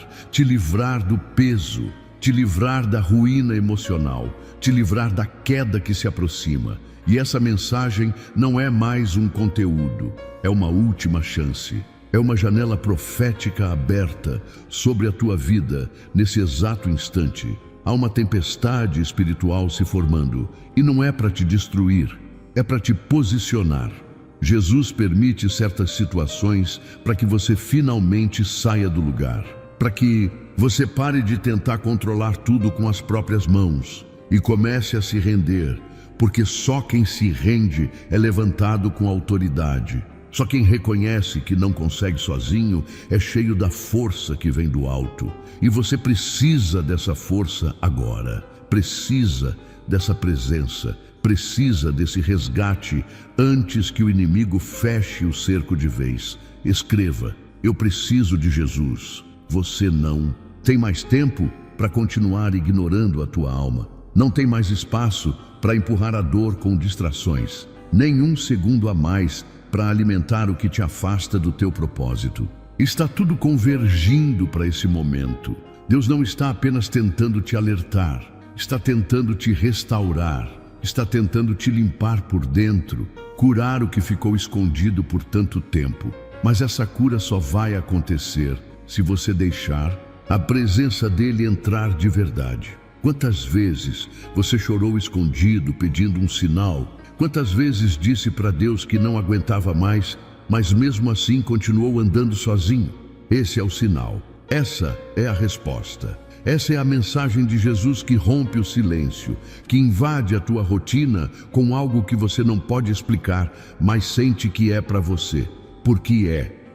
do peso, te livrar da ruína emocional, te livrar da queda que se aproxima. E essa mensagem não é mais um conteúdo, é uma última chance. É uma janela profética aberta sobre a tua vida nesse exato instante. Há uma tempestade espiritual se formando e não é para te destruir, é para te posicionar. Jesus permite certas situações para que você finalmente saia do lugar, para que você pare de tentar controlar tudo com as próprias mãos e comece a se render, porque só quem se rende é levantado com autoridade. Só quem reconhece que não consegue sozinho é cheio da força que vem do alto. E você precisa dessa força agora, precisa dessa presença, precisa desse resgate antes que o inimigo feche o cerco de vez. Escreva: eu preciso de Jesus. Você não tem mais tempo para continuar ignorando a tua alma. Não tem mais espaço para empurrar a dor com distrações. Nem um segundo a mais para alimentar o que te afasta do teu propósito. Está tudo convergindo para esse momento. Deus não está apenas tentando te alertar, está tentando te restaurar, está tentando te limpar por dentro, curar o que ficou escondido por tanto tempo. Mas essa cura só vai acontecer se você deixar a presença dele entrar de verdade. Quantas vezes você chorou escondido pedindo um sinal? Quantas vezes disse para Deus que não aguentava mais mas mesmo assim continuou andando sozinho. Esse é o sinal. Essa é a resposta. Essa é a mensagem de Jesus que rompe o silêncio, que invade a tua rotina com algo que você não pode explicar, mas sente que é para você. Porque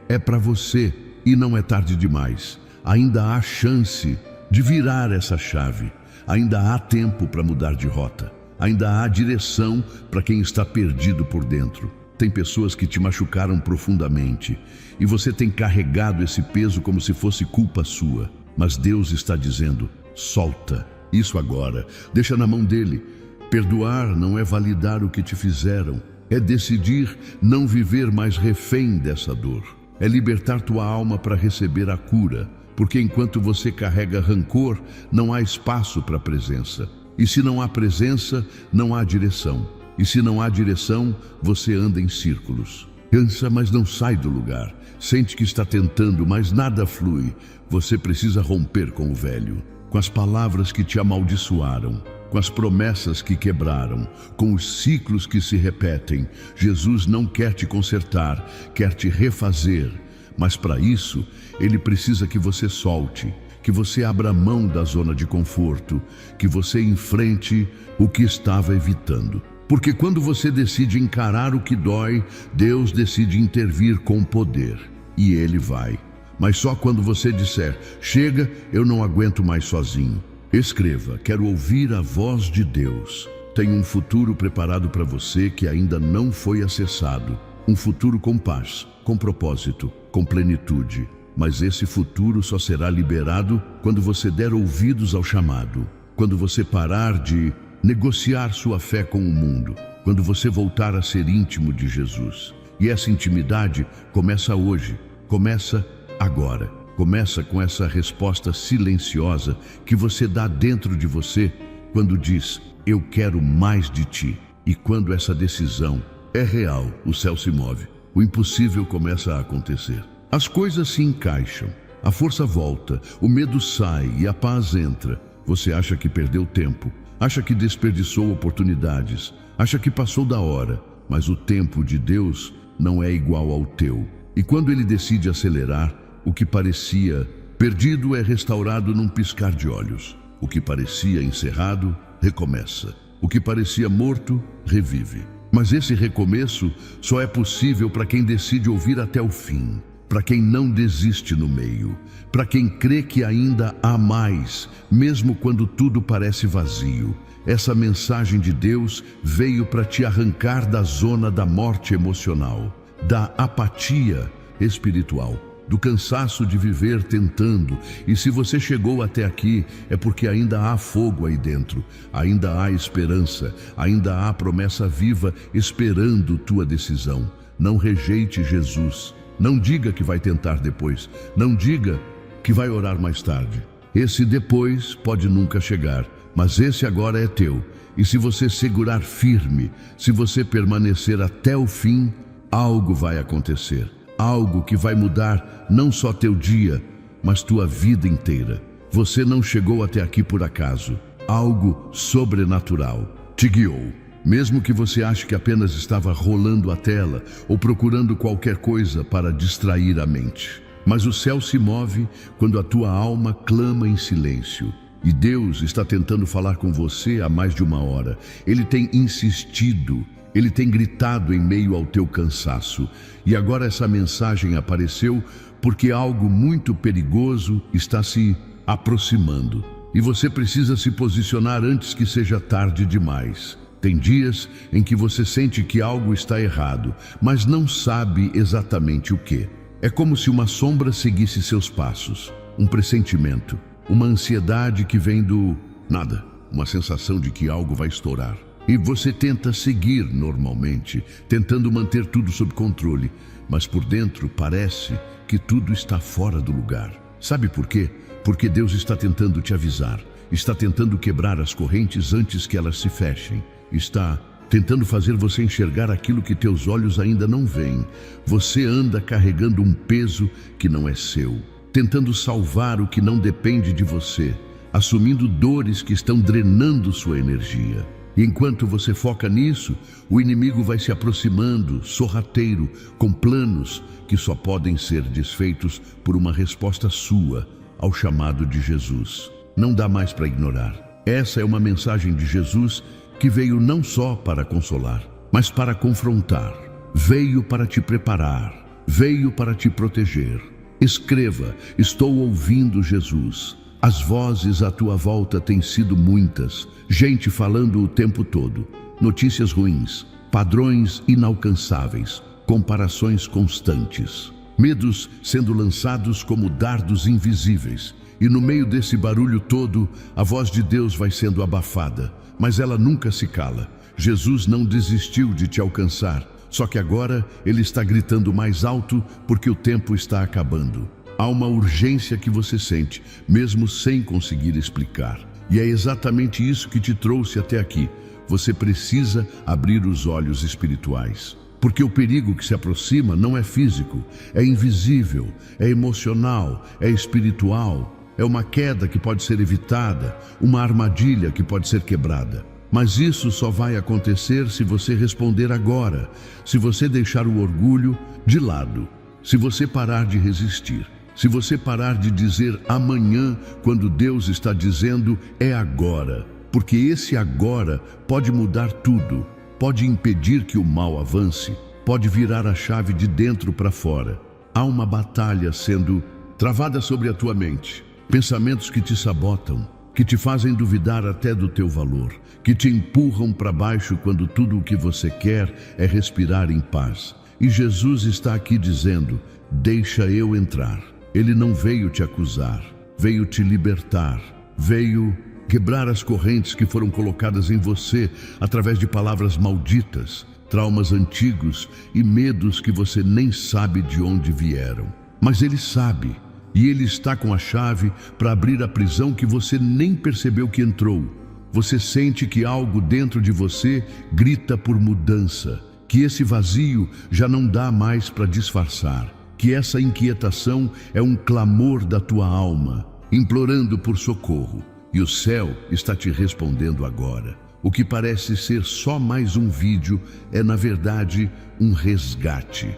é para você e não é tarde demais. Ainda há chance de virar essa chave. Ainda há tempo para mudar de rota. Ainda há direção para quem está perdido por dentro. Tem pessoas que te machucaram profundamente e você tem carregado esse peso como se fosse culpa sua. Mas Deus está dizendo: solta isso agora, deixa na mão dele. Perdoar não é validar o que te fizeram, é decidir não viver mais refém dessa dor. É libertar tua alma para receber a cura, porque enquanto você carrega rancor, não há espaço para a presença. E se não há presença, não há direção. E se não há direção, você anda em círculos. Cansa, mas não sai do lugar. Sente que está tentando, mas nada flui. Você precisa romper com o velho, com as palavras que te amaldiçoaram, com as promessas que quebraram, com os ciclos que se repetem. Jesus não quer te consertar, quer te refazer. Mas para isso, Ele precisa que você solte, que você abra mão da zona de conforto, que você enfrente o que estava evitando. Porque quando você decide encarar o que dói, Deus decide intervir com poder. E Ele vai. Mas só quando você disser: chega, eu não aguento mais sozinho. Escreva: quero ouvir a voz de Deus. Tem um futuro preparado para você que ainda não foi acessado. Um futuro com paz, com propósito, com plenitude. Mas esse futuro só será liberado quando você der ouvidos ao chamado. Quando você parar de negociar sua fé com o mundo. Quando você voltar a ser íntimo de Jesus. E essa intimidade começa hoje. Começa agora. Começa com essa resposta silenciosa que você dá dentro de você quando diz: eu quero mais de ti. E quando essa decisão é real, o céu se move. O impossível começa a acontecer. As coisas se encaixam, a força volta, o medo sai e a paz entra. Você acha que perdeu tempo, acha que desperdiçou oportunidades, acha que passou da hora, mas o tempo de Deus não é igual ao teu. E quando Ele decide acelerar, o que parecia perdido é restaurado num piscar de olhos. O que parecia encerrado, recomeça. O que parecia morto, revive. Mas esse recomeço só é possível para quem decide ouvir até o fim, para quem não desiste no meio, para quem crê que ainda há mais, mesmo quando tudo parece vazio. Essa mensagem de Deus veio para te arrancar da zona da morte emocional, da apatia espiritual, do cansaço de viver tentando. E se você chegou até aqui, é porque ainda há fogo aí dentro, ainda há esperança, ainda há promessa viva esperando tua decisão. Não rejeite Jesus. Não diga que vai tentar depois. Não diga que vai orar mais tarde. Esse depois pode nunca chegar, mas esse agora é teu. E se você segurar firme, se você permanecer até o fim, algo vai acontecer. Algo que vai mudar não só teu dia, mas tua vida inteira. Você não chegou até aqui por acaso. Algo sobrenatural te guiou. Mesmo que você ache que apenas estava rolando a tela ou procurando qualquer coisa para distrair a mente. Mas o céu se move quando a tua alma clama em silêncio. E Deus está tentando falar com você há mais de uma hora. Ele tem insistido, Ele tem gritado em meio ao teu cansaço. E agora essa mensagem apareceu porque algo muito perigoso está se aproximando. E você precisa se posicionar antes que seja tarde demais. Tem dias em que você sente que algo está errado, mas não sabe exatamente o que. É como se uma sombra seguisse seus passos, um pressentimento, uma ansiedade que vem do nada, uma sensação de que algo vai estourar. E você tenta seguir normalmente, tentando manter tudo sob controle, mas por dentro parece que tudo está fora do lugar. Sabe por quê? Porque Deus está tentando te avisar, está tentando quebrar as correntes antes que elas se fechem. Está tentando fazer você enxergar aquilo que teus olhos ainda não veem. Você anda carregando um peso que não é seu, tentando salvar o que não depende de você, assumindo dores que estão drenando sua energia. E enquanto você foca nisso, o inimigo vai se aproximando, sorrateiro, com planos que só podem ser desfeitos por uma resposta sua ao chamado de Jesus. Não dá mais para ignorar. Essa é uma mensagem de Jesus que veio não só para consolar, mas para confrontar. Veio para te preparar, veio para te proteger. Escreva: estou ouvindo Jesus. As vozes à tua volta têm sido muitas, gente falando o tempo todo, notícias ruins, padrões inalcançáveis, comparações constantes, medos sendo lançados como dardos invisíveis. E no meio desse barulho todo, a voz de Deus vai sendo abafada, mas ela nunca se cala. Jesus não desistiu de te alcançar, só que agora Ele está gritando mais alto porque o tempo está acabando. Há uma urgência que você sente, mesmo sem conseguir explicar. E é exatamente isso que te trouxe até aqui. Você precisa abrir os olhos espirituais. Porque o perigo que se aproxima não é físico, é invisível, é emocional, é espiritual. É uma queda que pode ser evitada, uma armadilha que pode ser quebrada. Mas isso só vai acontecer se você responder agora, se você deixar o orgulho de lado, se você parar de resistir. Se você parar de dizer amanhã, quando Deus está dizendo é agora, porque esse agora pode mudar tudo, pode impedir que o mal avance, pode virar a chave de dentro para fora. Há uma batalha sendo travada sobre a tua mente, pensamentos que te sabotam, que te fazem duvidar até do teu valor, que te empurram para baixo quando tudo o que você quer é respirar em paz. E Jesus está aqui dizendo: deixa eu entrar. Ele não veio te acusar, veio te libertar, veio quebrar as correntes que foram colocadas em você através de palavras malditas, traumas antigos e medos que você nem sabe de onde vieram. Mas Ele sabe, e Ele está com a chave para abrir a prisão que você nem percebeu que entrou. Você sente que algo dentro de você grita por mudança, que esse vazio já não dá mais para disfarçar, que essa inquietação é um clamor da tua alma, implorando por socorro, e o céu está te respondendo agora. O que parece ser só mais um vídeo é, na verdade, um resgate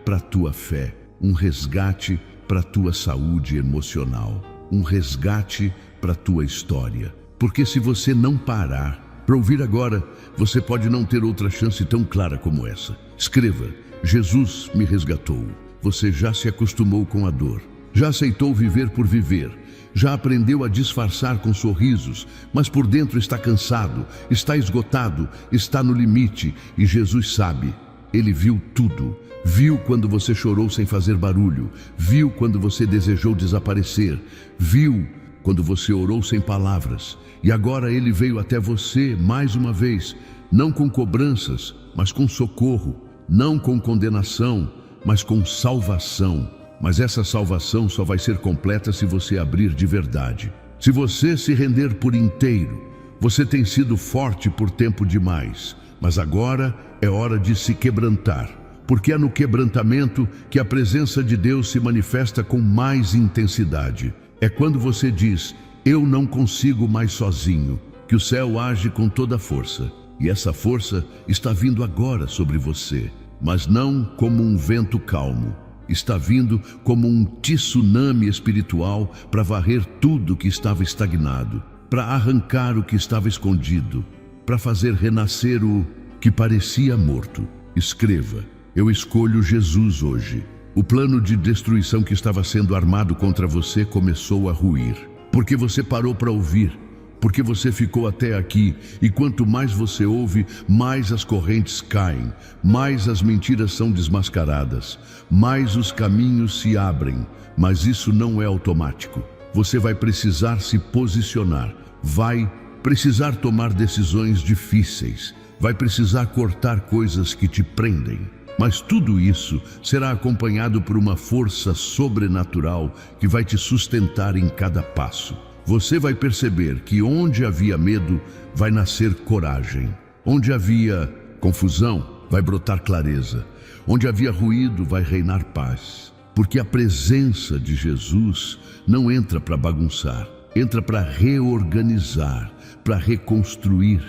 para a tua fé, um resgate para a tua saúde emocional, um resgate para a tua história. Porque se você não parar para ouvir agora, você pode não ter outra chance tão clara como essa. Escreva: Jesus me resgatou. Você já se acostumou com a dor, já aceitou viver por viver, já aprendeu a disfarçar com sorrisos, mas por dentro está cansado, está esgotado, está no limite. E Jesus sabe, Ele viu tudo. Viu quando você chorou sem fazer barulho, viu quando você desejou desaparecer, viu quando você orou sem palavras. E agora Ele veio até você mais uma vez, não com cobranças, mas com socorro. Não com condenação, mas com salvação. Mas essa salvação só vai ser completa se você abrir de verdade. Se você se render por inteiro. Você tem sido forte por tempo demais, mas agora é hora de se quebrantar. Porque é no quebrantamento que a presença de Deus se manifesta com mais intensidade. É quando você diz: eu não consigo mais sozinho, que o céu age com toda a força. E essa força está vindo agora sobre você, mas não como um vento calmo. Está vindo como um tsunami espiritual para varrer tudo que estava estagnado, para arrancar o que estava escondido, para fazer renascer o que parecia morto. Escreva: eu escolho Jesus hoje. O plano de destruição que estava sendo armado contra você começou a ruir, porque você parou para ouvir. Porque você ficou até aqui, e quanto mais você ouve, mais as correntes caem, mais as mentiras são desmascaradas, mais os caminhos se abrem. Mas isso não é automático. Você vai precisar se posicionar, vai precisar tomar decisões difíceis, vai precisar cortar coisas que te prendem. Mas tudo isso será acompanhado por uma força sobrenatural que vai te sustentar em cada passo. Você vai perceber que onde havia medo, vai nascer coragem. Onde havia confusão, vai brotar clareza. Onde havia ruído, vai reinar paz. Porque a presença de Jesus não entra para bagunçar. entra para reorganizar, para reconstruir,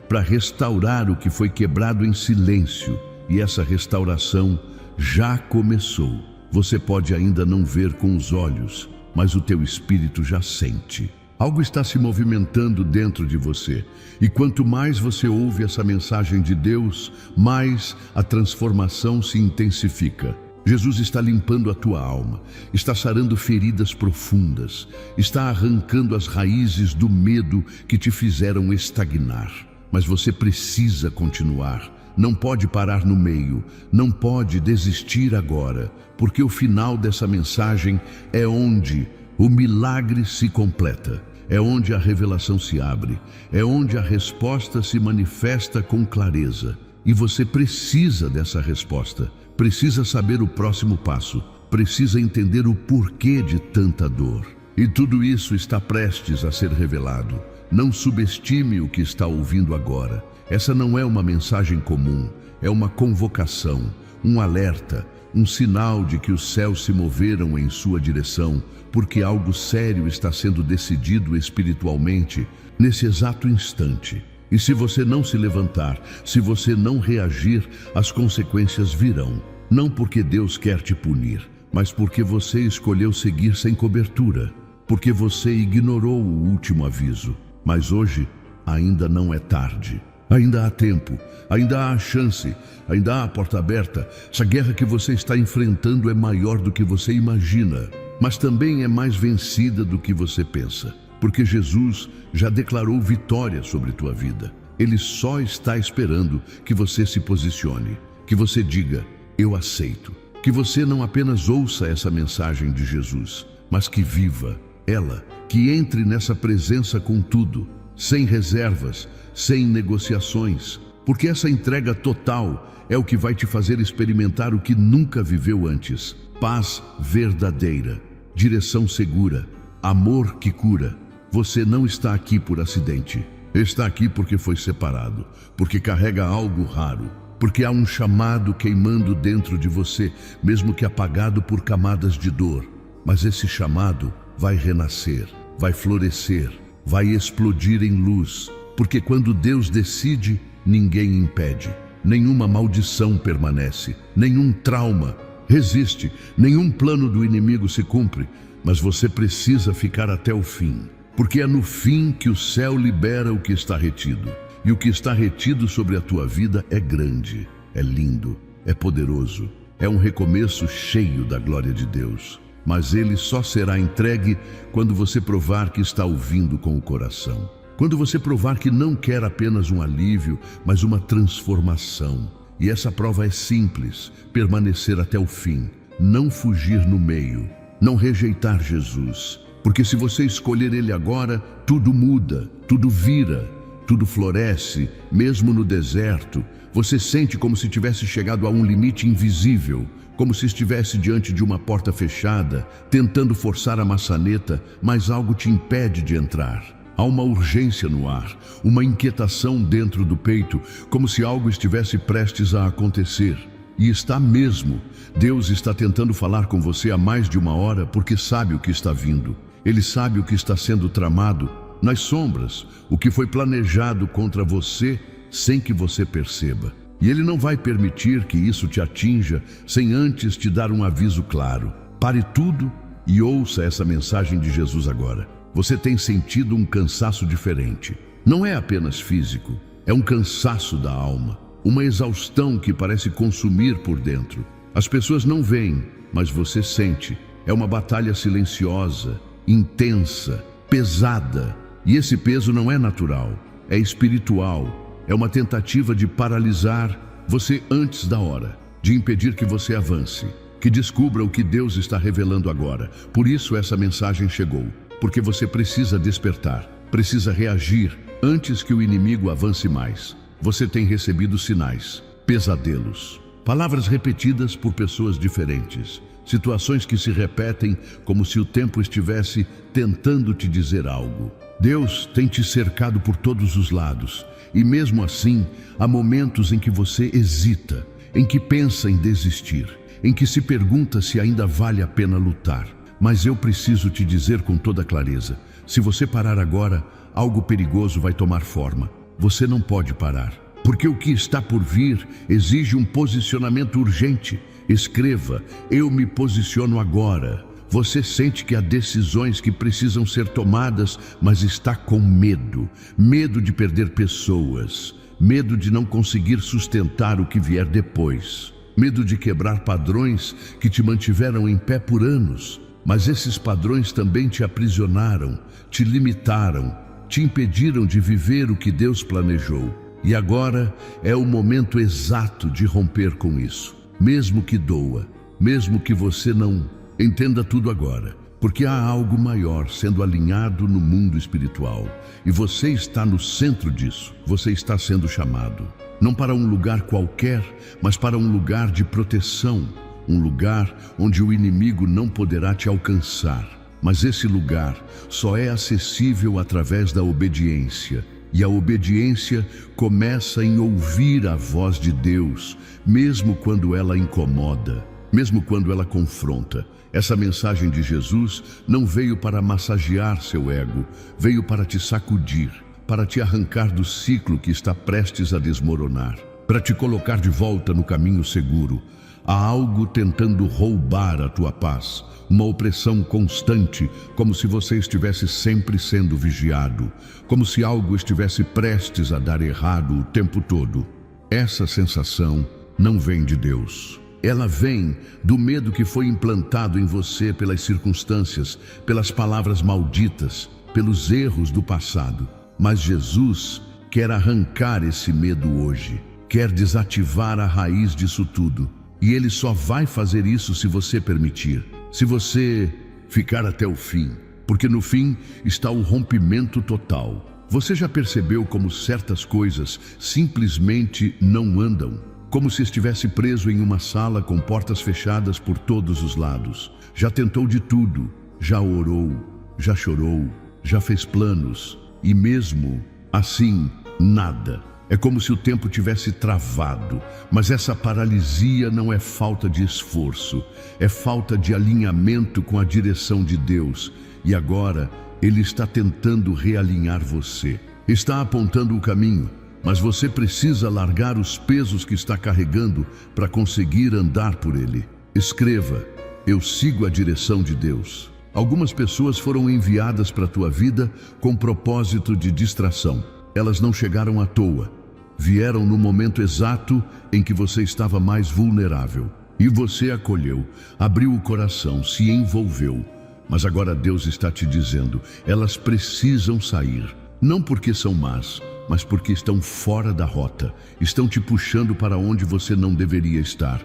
para restaurar o que foi quebrado em silêncio. E essa restauração já começou. Você pode ainda não ver com os olhos, mas o teu espírito já sente. Algo está se movimentando dentro de você. E quanto mais você ouve essa mensagem de Deus, mais a transformação se intensifica. Jesus está limpando a tua alma, está sarando feridas profundas, está arrancando as raízes do medo que te fizeram estagnar. Mas você precisa continuar. Não pode parar no meio, não pode desistir agora, porque o final dessa mensagem é onde o milagre se completa, é onde a revelação se abre, é onde a resposta se manifesta com clareza. E você precisa dessa resposta, precisa saber o próximo passo, precisa entender o porquê de tanta dor. E tudo isso está prestes a ser revelado. Não subestime o que está ouvindo agora. Essa não é uma mensagem comum, é uma convocação, um alerta, um sinal de que os céus se moveram em sua direção, porque algo sério está sendo decidido espiritualmente nesse exato instante. E se você não se levantar, se você não reagir, as consequências virão. Não porque Deus quer te punir, mas porque você escolheu seguir sem cobertura, porque você ignorou o último aviso. Mas hoje ainda não é tarde. Ainda há tempo, ainda há chance, ainda há a porta aberta. Essa guerra que você está enfrentando é maior do que você imagina, mas também é mais vencida do que você pensa, porque Jesus já declarou vitória sobre tua vida. Ele só está esperando que você se posicione, que você diga, eu aceito, que você não apenas ouça essa mensagem de Jesus, mas que viva ela, que entre nessa presença com tudo, sem reservas, sem negociações, porque essa entrega total é o que vai te fazer experimentar o que nunca viveu antes: paz verdadeira, direção segura, amor que cura. Você não está aqui por acidente, está aqui porque foi separado, porque carrega algo raro, porque há um chamado queimando dentro de você, mesmo que apagado por camadas de dor. Mas esse chamado vai renascer, vai florescer, vai explodir em luz, porque quando Deus decide, ninguém impede. Nenhuma maldição permanece, nenhum trauma resiste, nenhum plano do inimigo se cumpre. Mas você precisa ficar até o fim, porque é no fim que o céu libera o que está retido. E o que está retido sobre a tua vida é grande, é lindo, é poderoso, é um recomeço cheio da glória de Deus. Mas ele só será entregue quando você provar que está ouvindo com o coração. Quando você provar que não quer apenas um alívio, mas uma transformação. E essa prova é simples: permanecer até o fim, não fugir no meio, não rejeitar Jesus. Porque se você escolher Ele agora, tudo muda, tudo vira, tudo floresce, mesmo no deserto. Você sente como se tivesse chegado a um limite invisível, como se estivesse diante de uma porta fechada, tentando forçar a maçaneta, mas algo te impede de entrar. Há uma urgência no ar, uma inquietação dentro do peito, como se algo estivesse prestes a acontecer. E está mesmo. Deus está tentando falar com você há mais de uma hora porque sabe o que está vindo. Ele sabe o que está sendo tramado nas sombras, o que foi planejado contra você sem que você perceba. E Ele não vai permitir que isso te atinja sem antes te dar um aviso claro. Pare tudo e ouça essa mensagem de Jesus agora. Você tem sentido um cansaço diferente. Não é apenas físico, é um cansaço da alma, uma exaustão que parece consumir por dentro. As pessoas não veem, mas você sente. É uma batalha silenciosa, intensa, pesada. E esse peso não é natural, é espiritual. É uma tentativa de paralisar você antes da hora, de impedir que você avance, que descubra o que Deus está revelando agora. Por isso essa mensagem chegou. Porque você precisa despertar, precisa reagir antes que o inimigo avance mais. Você tem recebido sinais, pesadelos, palavras repetidas por pessoas diferentes, situações que se repetem como se o tempo estivesse tentando te dizer algo. Deus tem te cercado por todos os lados, e mesmo assim, há momentos em que você hesita, em que pensa em desistir, em que se pergunta se ainda vale a pena lutar. Mas eu preciso te dizer com toda clareza, Se você parar agora, algo perigoso vai tomar forma. Você não pode parar, porque o que está por vir exige um posicionamento urgente. Escreva: eu me posiciono agora. Você sente que há decisões que precisam ser tomadas, mas está com medo. Medo de perder pessoas. Medo de não conseguir sustentar o que vier depois. Medo de quebrar padrões que te mantiveram em pé por anos. Mas esses padrões também te aprisionaram, te limitaram, te impediram de viver o que Deus planejou. E agora é o momento exato de romper com isso. Mesmo que doa, mesmo que você não entenda tudo agora. Porque há algo maior sendo alinhado no mundo espiritual. E você está no centro disso. Você está sendo chamado. Não para um lugar qualquer, mas para um lugar de proteção. Um lugar onde o inimigo não poderá te alcançar. Mas esse lugar só é acessível através da obediência. E a obediência começa em ouvir a voz de Deus, mesmo quando ela incomoda, mesmo quando ela confronta. Essa mensagem de Jesus não veio para massagear seu ego, veio para te sacudir, para te arrancar do ciclo que está prestes a desmoronar, para te colocar de volta no caminho seguro. Há algo tentando roubar a tua paz, uma opressão constante, como se você estivesse sempre sendo vigiado, como se algo estivesse prestes a dar errado o tempo todo. Essa sensação não vem de Deus. Ela vem do medo que foi implantado em você pelas circunstâncias, pelas palavras malditas, pelos erros do passado. Mas Jesus quer arrancar esse medo hoje, quer desativar a raiz disso tudo. E Ele só vai fazer isso se você permitir, se você ficar até o fim, porque no fim está o rompimento total. Você já percebeu como certas coisas simplesmente não andam? Como se estivesse preso em uma sala com portas fechadas por todos os lados. Já tentou de tudo, já orou, já chorou, já fez planos, e mesmo assim, nada. É como se o tempo tivesse travado, mas essa paralisia não é falta de esforço, é falta de alinhamento com a direção de Deus. E agora, Ele está tentando realinhar você. Está apontando o caminho, mas você precisa largar os pesos que está carregando para conseguir andar por ele. Escreva: eu sigo a direção de Deus. Algumas pessoas foram enviadas para a tua vida com propósito de distração. Elas não chegaram à toa. Vieram no momento exato em que você estava mais vulnerável. E você acolheu, abriu o coração, se envolveu. Mas agora Deus está te dizendo: elas precisam sair. Não porque são más, mas porque estão fora da rota. Estão te puxando para onde você não deveria estar.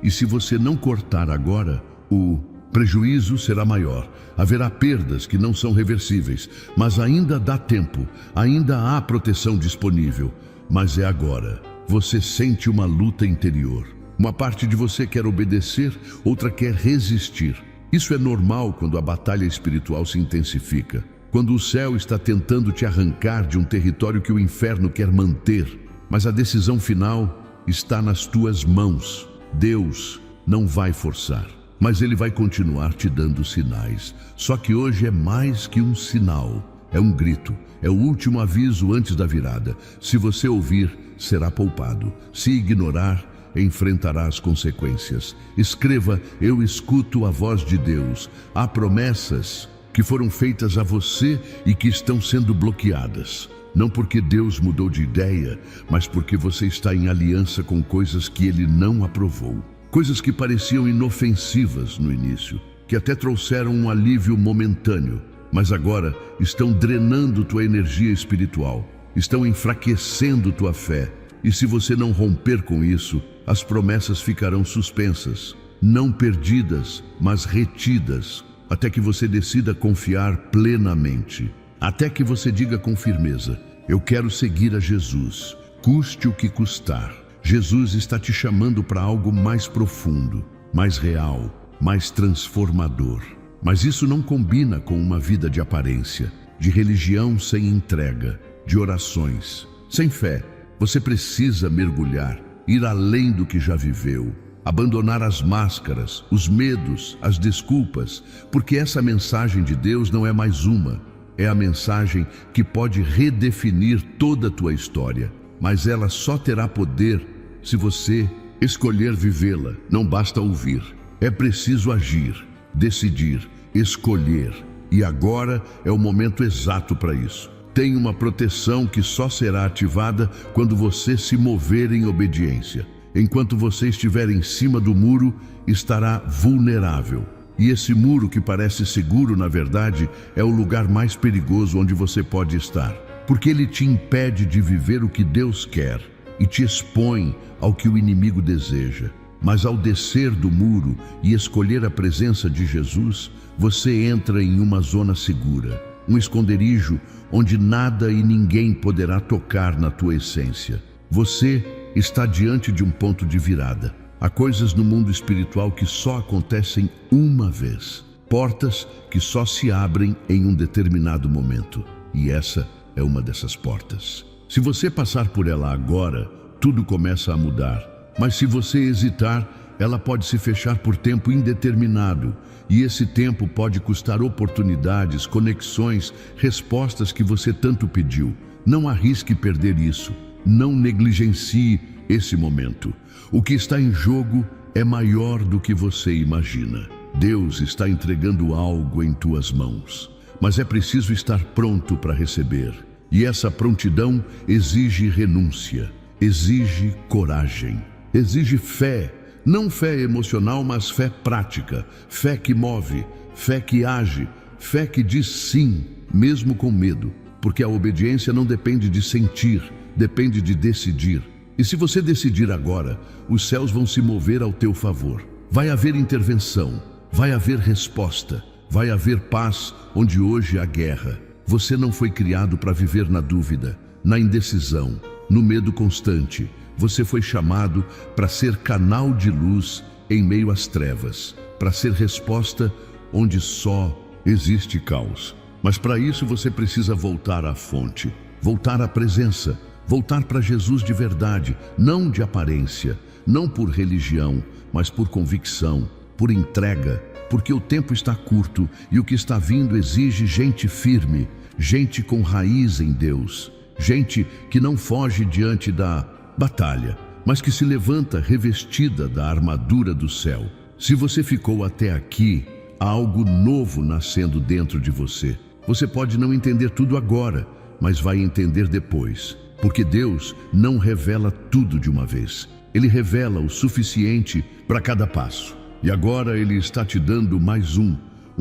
E se você não cortar agora, o prejuízo será maior. Haverá perdas que não são reversíveis, mas ainda dá tempo, ainda há proteção disponível. Mas é agora. Você sente uma luta interior. Uma parte de você quer obedecer, outra quer resistir. Isso é normal quando a batalha espiritual se intensifica. Quando o céu está tentando te arrancar de um território que o inferno quer manter. Mas a decisão final está nas tuas mãos. Deus não vai forçar, mas Ele vai continuar te dando sinais. Só que hoje é mais que um sinal. É um grito, é o último aviso antes da virada. Se você ouvir, será poupado. Se ignorar, enfrentará as consequências. Escreva: eu escuto a voz de Deus. Há promessas que foram feitas a você e que estão sendo bloqueadas. Não porque Deus mudou de ideia, mas porque você está em aliança com coisas que Ele não aprovou. Coisas que pareciam inofensivas no início, que até trouxeram um alívio momentâneo, mas agora estão drenando tua energia espiritual, estão enfraquecendo tua fé. E se você não romper com isso, as promessas ficarão suspensas, não perdidas, mas retidas, até que você decida confiar plenamente. Até que você diga com firmeza: eu quero seguir a Jesus, custe o que custar. Jesus está te chamando para algo mais profundo, mais real, mais transformador. Mas isso não combina com uma vida de aparência, de religião sem entrega, de orações, sem fé. Você precisa mergulhar, ir além do que já viveu, abandonar as máscaras, os medos, as desculpas, porque essa mensagem de Deus não é mais uma, é a mensagem que pode redefinir toda a tua história, mas ela só terá poder se você escolher vivê-la. Não basta ouvir, é preciso agir, decidir, escolher. E agora é o momento exato para isso. Tem uma proteção que só será ativada quando você se mover em obediência. Enquanto você estiver em cima do muro, estará vulnerável. E esse muro que parece seguro, na verdade, é o lugar mais perigoso onde você pode estar. Porque ele te impede de viver o que Deus quer e te expõe ao que o inimigo deseja. Mas ao descer do muro e escolher a presença de Jesus, você entra em uma zona segura, um esconderijo onde nada e ninguém poderá tocar na tua essência. Você está diante de um ponto de virada. Há coisas no mundo espiritual que só acontecem uma vez. Portas que só se abrem em um determinado momento. E essa é uma dessas portas. Se você passar por ela agora, tudo começa a mudar. Mas se você hesitar, ela pode se fechar por tempo indeterminado. E esse tempo pode custar oportunidades, conexões, respostas que você tanto pediu. Não arrisque perder isso. Não negligencie esse momento. O que está em jogo é maior do que você imagina. Deus está entregando algo em tuas mãos. Mas é preciso estar pronto para receber. E essa prontidão exige renúncia, exige coragem. Exige fé, não fé emocional, mas fé prática, fé que move, fé que age, fé que diz sim, mesmo com medo, porque a obediência não depende de sentir, depende de decidir. E se você decidir agora, os céus vão se mover ao teu favor. Vai haver intervenção, vai haver resposta, vai haver paz onde hoje há guerra. Você não foi criado para viver na dúvida, na indecisão, no medo constante. Você foi chamado para ser canal de luz em meio às trevas, para ser resposta onde só existe caos. Mas para isso você precisa voltar à fonte, voltar à presença, voltar para Jesus de verdade, não de aparência, não por religião, mas por convicção, por entrega, porque o tempo está curto e o que está vindo exige gente firme, gente com raiz em Deus, gente que não foge diante da batalha, mas que se levanta revestida da armadura do céu. Se você ficou até aqui, há algo novo nascendo dentro de você. Você pode não entender tudo agora, mas vai entender depois, porque Deus não revela tudo de uma vez. Ele revela o suficiente para cada passo. E agora Ele está te dando mais um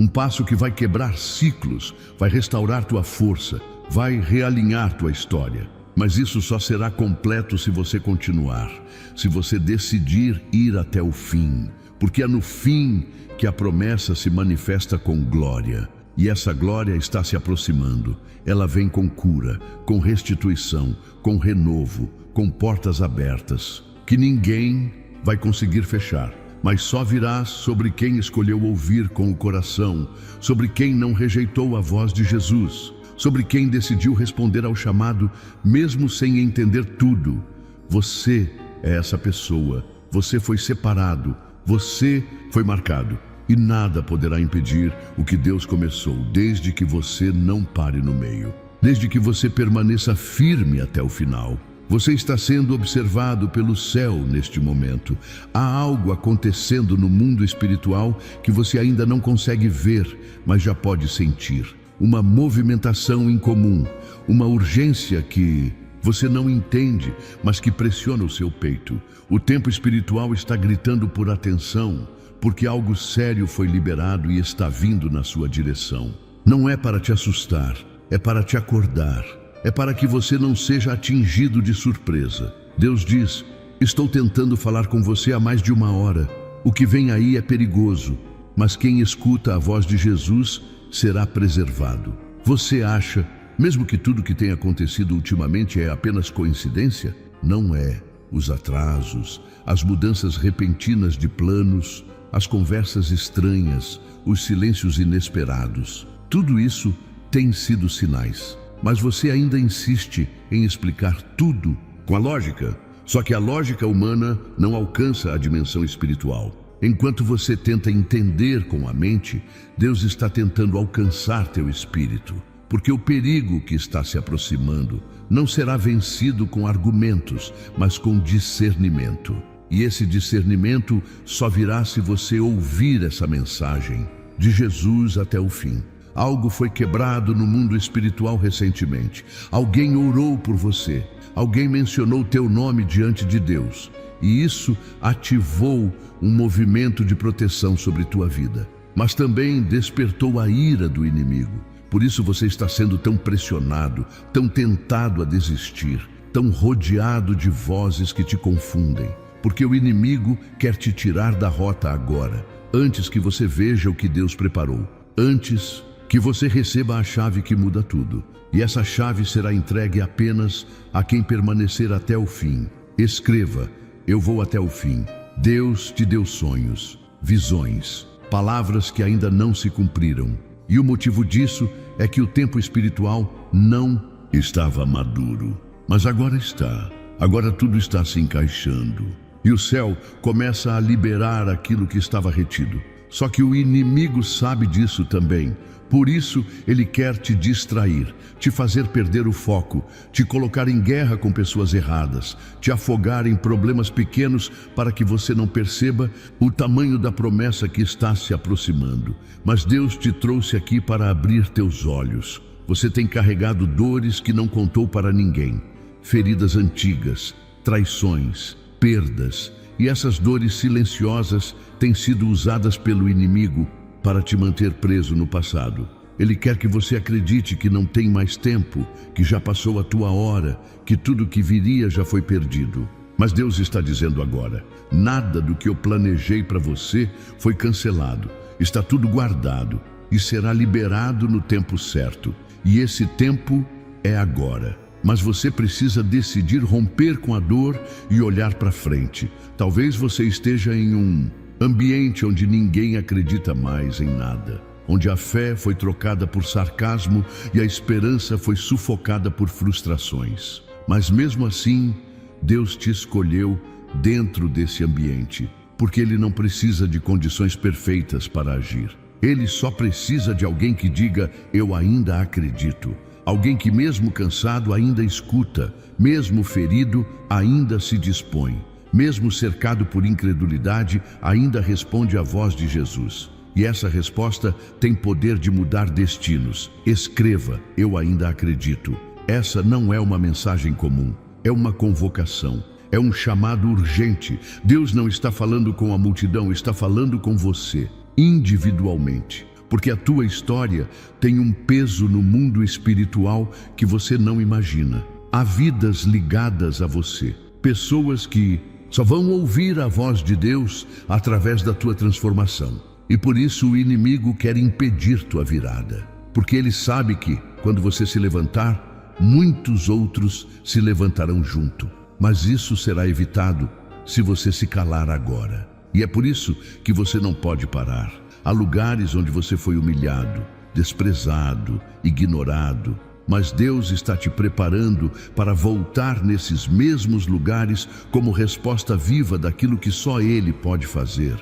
passo que vai quebrar ciclos, vai restaurar tua força, vai realinhar tua história. Mas isso só será completo se você continuar, se você decidir ir até o fim, porque é no fim que a promessa se manifesta com glória. E essa glória está se aproximando. Ela vem com cura, com restituição, com renovo, com portas abertas, que ninguém vai conseguir fechar. Mas só virá sobre quem escolheu ouvir com o coração, sobre quem não rejeitou a voz de Jesus, sobre quem decidiu responder ao chamado, mesmo sem entender tudo. Você é essa pessoa, você foi separado, você foi marcado, e nada poderá impedir o que Deus começou, desde que você não pare no meio, desde que você permaneça firme até o final. Você está sendo observado pelo céu neste momento. Há algo acontecendo no mundo espiritual que você ainda não consegue ver, mas já pode sentir. Uma movimentação incomum, uma urgência que você não entende, mas que pressiona o seu peito. O tempo espiritual está gritando por atenção, porque algo sério foi liberado e está vindo na sua direção. Não é para te assustar, é para te acordar, é para que você não seja atingido de surpresa. Deus diz: estou tentando falar com você há mais de 1 hora. O que vem aí é perigoso, mas quem escuta a voz de Jesus será preservado. Você acha, mesmo que tudo que tem acontecido ultimamente é apenas coincidência? Não é. Os atrasos, as mudanças repentinas de planos, as conversas estranhas, os silêncios inesperados, tudo isso tem sido sinais. Mas você ainda insiste em explicar tudo com a lógica. Só que a lógica humana não alcança a dimensão espiritual. Enquanto você tenta entender com a mente, Deus está tentando alcançar teu espírito. porque o perigo que está se aproximando não será vencido com argumentos, mas com discernimento. E esse discernimento só virá se você ouvir essa mensagem de Jesus até o fim. Algo foi quebrado no mundo espiritual recentemente. Alguém orou por você. Alguém mencionou teu nome diante de Deus. E isso ativou um movimento de proteção sobre tua vida. Mas também despertou a ira do inimigo. Por isso você está sendo tão pressionado, tão tentado a desistir, tão rodeado de vozes que te confundem. Porque o inimigo quer te tirar da rota agora, antes que você veja o que Deus preparou. Antes que você receba a chave que muda tudo. E essa chave será entregue apenas a quem permanecer até o fim. Escreva: eu vou até o fim. Deus te deu sonhos, visões, palavras que ainda não se cumpriram. E o motivo disso é que o tempo espiritual não estava maduro. Mas agora está. Agora tudo está se encaixando. E o céu começa a liberar aquilo que estava retido. Só que o inimigo sabe disso também. Por isso, ele quer te distrair, te fazer perder o foco, te colocar em guerra com pessoas erradas, te afogar em problemas pequenos para que você não perceba o tamanho da promessa que está se aproximando. Mas Deus te trouxe aqui para abrir teus olhos. Você tem carregado dores que não contou para ninguém, feridas antigas, traições, perdas, e essas dores silenciosas têm sido usadas pelo inimigo para te manter preso no passado. Ele quer que você acredite que não tem mais tempo, que já passou a tua hora, que tudo que viria já foi perdido. Mas Deus está dizendo agora: nada do que eu planejei para você foi cancelado. Está tudo guardado e será liberado no tempo certo. E esse tempo é agora. Mas você precisa decidir romper com a dor e olhar para frente. Talvez você esteja em um ambiente onde ninguém acredita mais em nada, onde a fé foi trocada por sarcasmo e a esperança foi sufocada por frustrações. Mas mesmo assim, Deus te escolheu dentro desse ambiente, porque Ele não precisa de condições perfeitas para agir. Ele só precisa de alguém que diga: eu ainda acredito. Alguém que mesmo cansado ainda escuta, mesmo ferido ainda se dispõe, mesmo cercado por incredulidade ainda responde à voz de Jesus. E essa resposta tem poder de mudar destinos. Escreva: eu ainda acredito. Essa não é uma mensagem comum, é uma convocação, é um chamado urgente. Deus não está falando com a multidão, está falando com você, individualmente. Porque a tua história tem um peso no mundo espiritual que você não imagina. Há vidas ligadas a você, pessoas que só vão ouvir a voz de Deus através da tua transformação. E por isso o inimigo quer impedir tua virada. Porque ele sabe que, quando você se levantar, muitos outros se levantarão junto. Mas isso será evitado se você se calar agora. E é por isso que você não pode parar. Há lugares onde você foi humilhado, desprezado, ignorado, mas Deus está te preparando para voltar nesses mesmos lugares como resposta viva daquilo que só Ele pode fazer.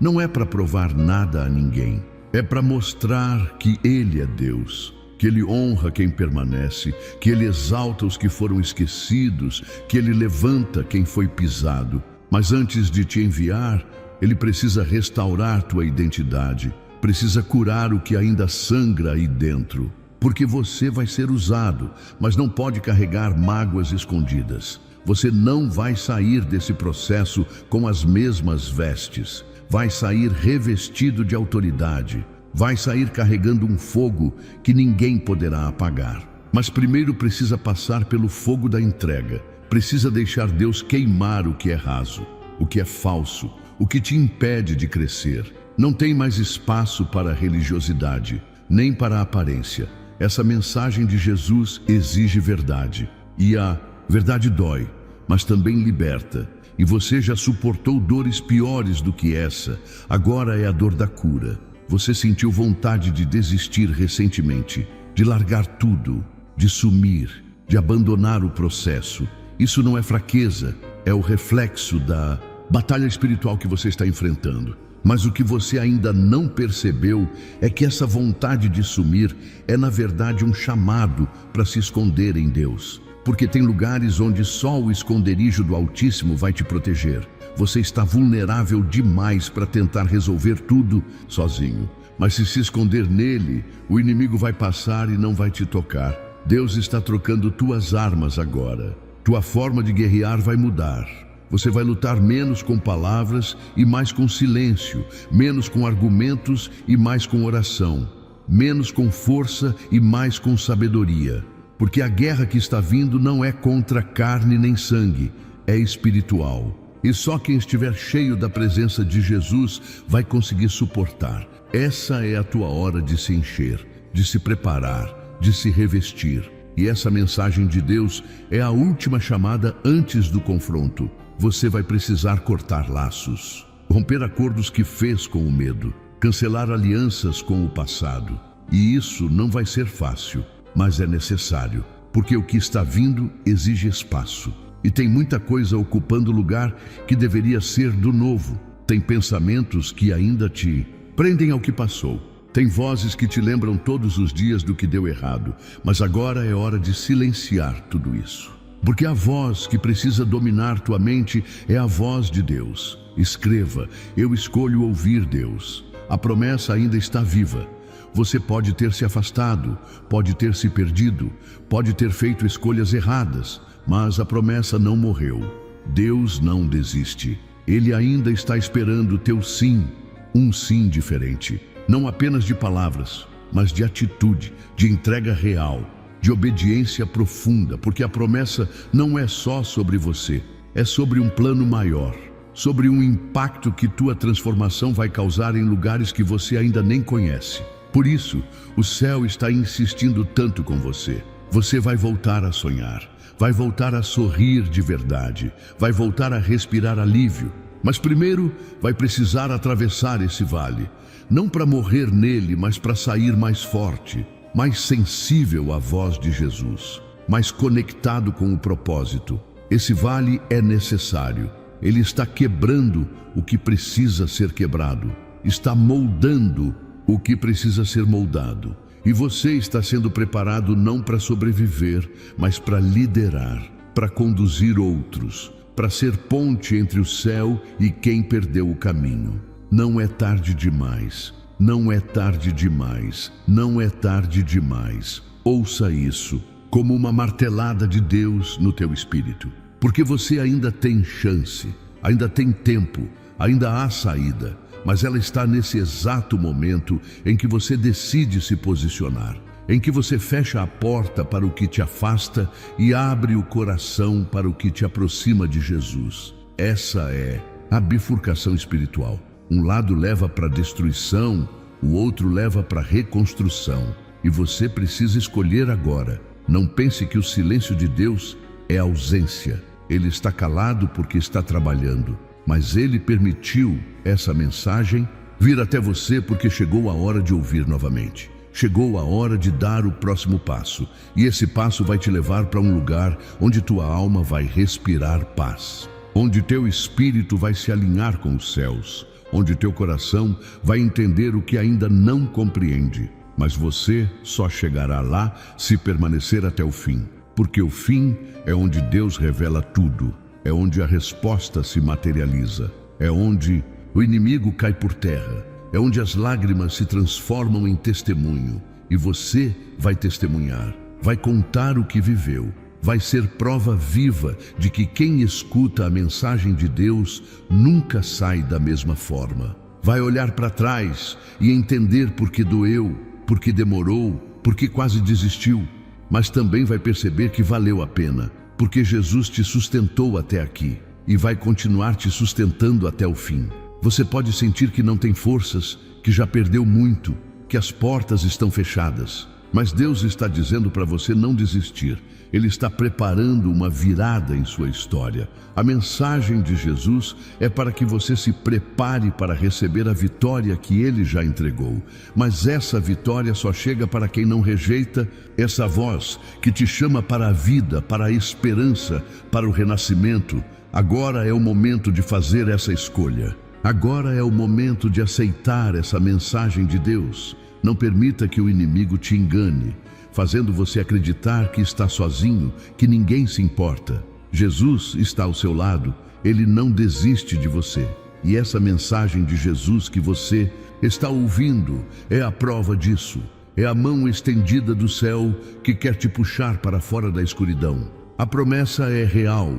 Não é para provar nada a ninguém, é para mostrar que Ele é Deus, que Ele honra quem permanece, que Ele exalta os que foram esquecidos, que Ele levanta quem foi pisado. Mas antes de te enviar, Ele precisa restaurar tua identidade, precisa curar o que ainda sangra aí dentro. Porque você vai ser usado, mas não pode carregar mágoas escondidas. Você não vai sair desse processo com as mesmas vestes. Vai sair revestido de autoridade. Vai sair carregando um fogo que ninguém poderá apagar. Mas primeiro precisa passar pelo fogo da entrega. Precisa deixar Deus queimar o que é raso, o que é falso, o que te impede de crescer. Não tem mais espaço para a religiosidade, nem para a aparência. Essa mensagem de Jesus exige verdade. E a verdade dói, mas também liberta. E você já suportou dores piores do que essa. Agora é a dor da cura. Você sentiu vontade de desistir recentemente, de largar tudo, de sumir, de abandonar o processo. Isso não é fraqueza, é o reflexo da batalha espiritual que você está enfrentando. Mas o que você ainda não percebeu é que essa vontade de sumir é na verdade um chamado para se esconder em Deus. Porque tem lugares onde só o esconderijo do Altíssimo vai te proteger. Você está vulnerável demais para tentar resolver tudo sozinho. Mas se esconder nele, o inimigo vai passar e não vai te tocar. Deus está trocando tuas armas agora. Tua forma de guerrear vai mudar. Você vai lutar menos com palavras e mais com silêncio, menos com argumentos e mais com oração, menos com força e mais com sabedoria. Porque a guerra que está vindo não é contra carne nem sangue, é espiritual. E só quem estiver cheio da presença de Jesus vai conseguir suportar. Essa é a tua hora de se encher, de se preparar, de se revestir. E essa mensagem de Deus é a última chamada antes do confronto. Você vai precisar cortar laços, romper acordos que fez com o medo, cancelar alianças com o passado. E isso não vai ser fácil, mas é necessário, porque o que está vindo exige espaço. E tem muita coisa ocupando o lugar que deveria ser do novo. Tem pensamentos que ainda te prendem ao que passou. Tem vozes que te lembram todos os dias do que deu errado, mas agora é hora de silenciar tudo isso. Porque a voz que precisa dominar tua mente é a voz de Deus. Escreva: eu escolho ouvir Deus. A promessa ainda está viva. Você pode ter se afastado, pode ter se perdido, pode ter feito escolhas erradas, mas a promessa não morreu. Deus não desiste. Ele ainda está esperando o teu sim, um sim diferente. Não apenas de palavras, mas de atitude, de entrega real, de obediência profunda, porque a promessa não é só sobre você, é sobre um plano maior, sobre um impacto que tua transformação vai causar em lugares que você ainda nem conhece. Por isso, o céu está insistindo tanto com você. Você vai voltar a sonhar, vai voltar a sorrir de verdade, vai voltar a respirar alívio. Mas primeiro vai precisar atravessar esse vale, não para morrer nele, mas para sair mais forte, mais sensível à voz de Jesus, mais conectado com o propósito. Esse vale é necessário. Ele está quebrando o que precisa ser quebrado, está moldando o que precisa ser moldado. E você está sendo preparado não para sobreviver, mas para liderar, para conduzir outros, para ser ponte entre o céu e quem perdeu o caminho. Não é tarde demais. Não é tarde demais, não é tarde demais. Ouça isso como uma martelada de Deus no teu espírito. Porque você ainda tem chance, ainda tem tempo, ainda há saída. Mas ela está nesse exato momento em que você decide se posicionar. Em que você fecha a porta para o que te afasta e abre o coração para o que te aproxima de Jesus. Essa é a bifurcação espiritual. Um lado leva para a destruição, o outro leva para a reconstrução. E você precisa escolher agora. Não pense que o silêncio de Deus é ausência. Ele está calado porque está trabalhando. Mas Ele permitiu essa mensagem vir até você porque chegou a hora de ouvir novamente. Chegou a hora de dar o próximo passo. E esse passo vai te levar para um lugar onde tua alma vai respirar paz. Onde teu espírito vai se alinhar com os céus. Onde teu coração vai entender o que ainda não compreende. Mas você só chegará lá se permanecer até o fim. Porque o fim é onde Deus revela tudo. É onde a resposta se materializa. É onde o inimigo cai por terra. É onde as lágrimas se transformam em testemunho. E você vai testemunhar. Vai contar o que viveu. Vai ser prova viva de que quem escuta a mensagem de Deus nunca sai da mesma forma. Vai olhar para trás e entender por que doeu, por que demorou, por que quase desistiu. Mas também vai perceber que valeu a pena, porque Jesus te sustentou até aqui e vai continuar te sustentando até o fim. Você pode sentir que não tem forças, que já perdeu muito, que as portas estão fechadas. Mas Deus está dizendo para você não desistir. Ele está preparando uma virada em sua história. A mensagem de Jesus é para que você se prepare para receber a vitória que Ele já entregou. Mas essa vitória só chega para quem não rejeita essa voz que te chama para a vida, para a esperança, para o renascimento. Agora é o momento de fazer essa escolha. Agora é o momento de aceitar essa mensagem de Deus. Não permita que o inimigo te engane, fazendo você acreditar que está sozinho, que ninguém se importa. Jesus está ao seu lado, ele não desiste de você. E essa mensagem de Jesus que você está ouvindo é a prova disso. É a mão estendida do céu que quer te puxar para fora da escuridão. A promessa é real,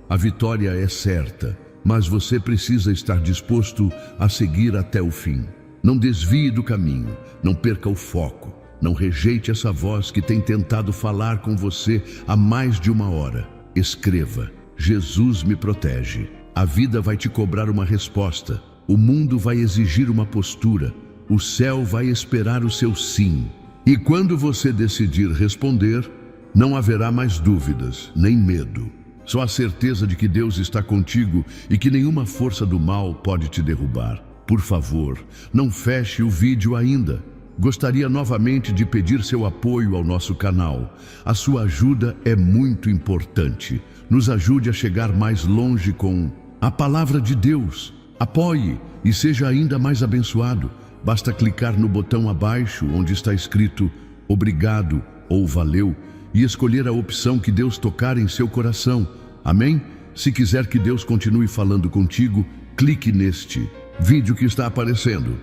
a vitória é certa, mas você precisa estar disposto a seguir até o fim. Não desvie do caminho, não perca o foco, não rejeite essa voz que tem tentado falar com você há mais de uma hora. Escreva: Jesus me protege. A vida vai te cobrar uma resposta, o mundo vai exigir uma postura, o céu vai esperar o seu sim. E quando você decidir responder, não haverá mais dúvidas, nem medo. Só a certeza de que Deus está contigo e que nenhuma força do mal pode te derrubar. Por favor, não feche o vídeo ainda. Gostaria novamente de pedir seu apoio ao nosso canal. A sua ajuda é muito importante. Nos ajude a chegar mais longe com a palavra de Deus. Apoie e seja ainda mais abençoado. Basta clicar no botão abaixo onde está escrito obrigado ou valeu e escolher a opção que Deus tocar em seu coração. Amém? Se quiser que Deus continue falando contigo, clique neste vídeo que está aparecendo.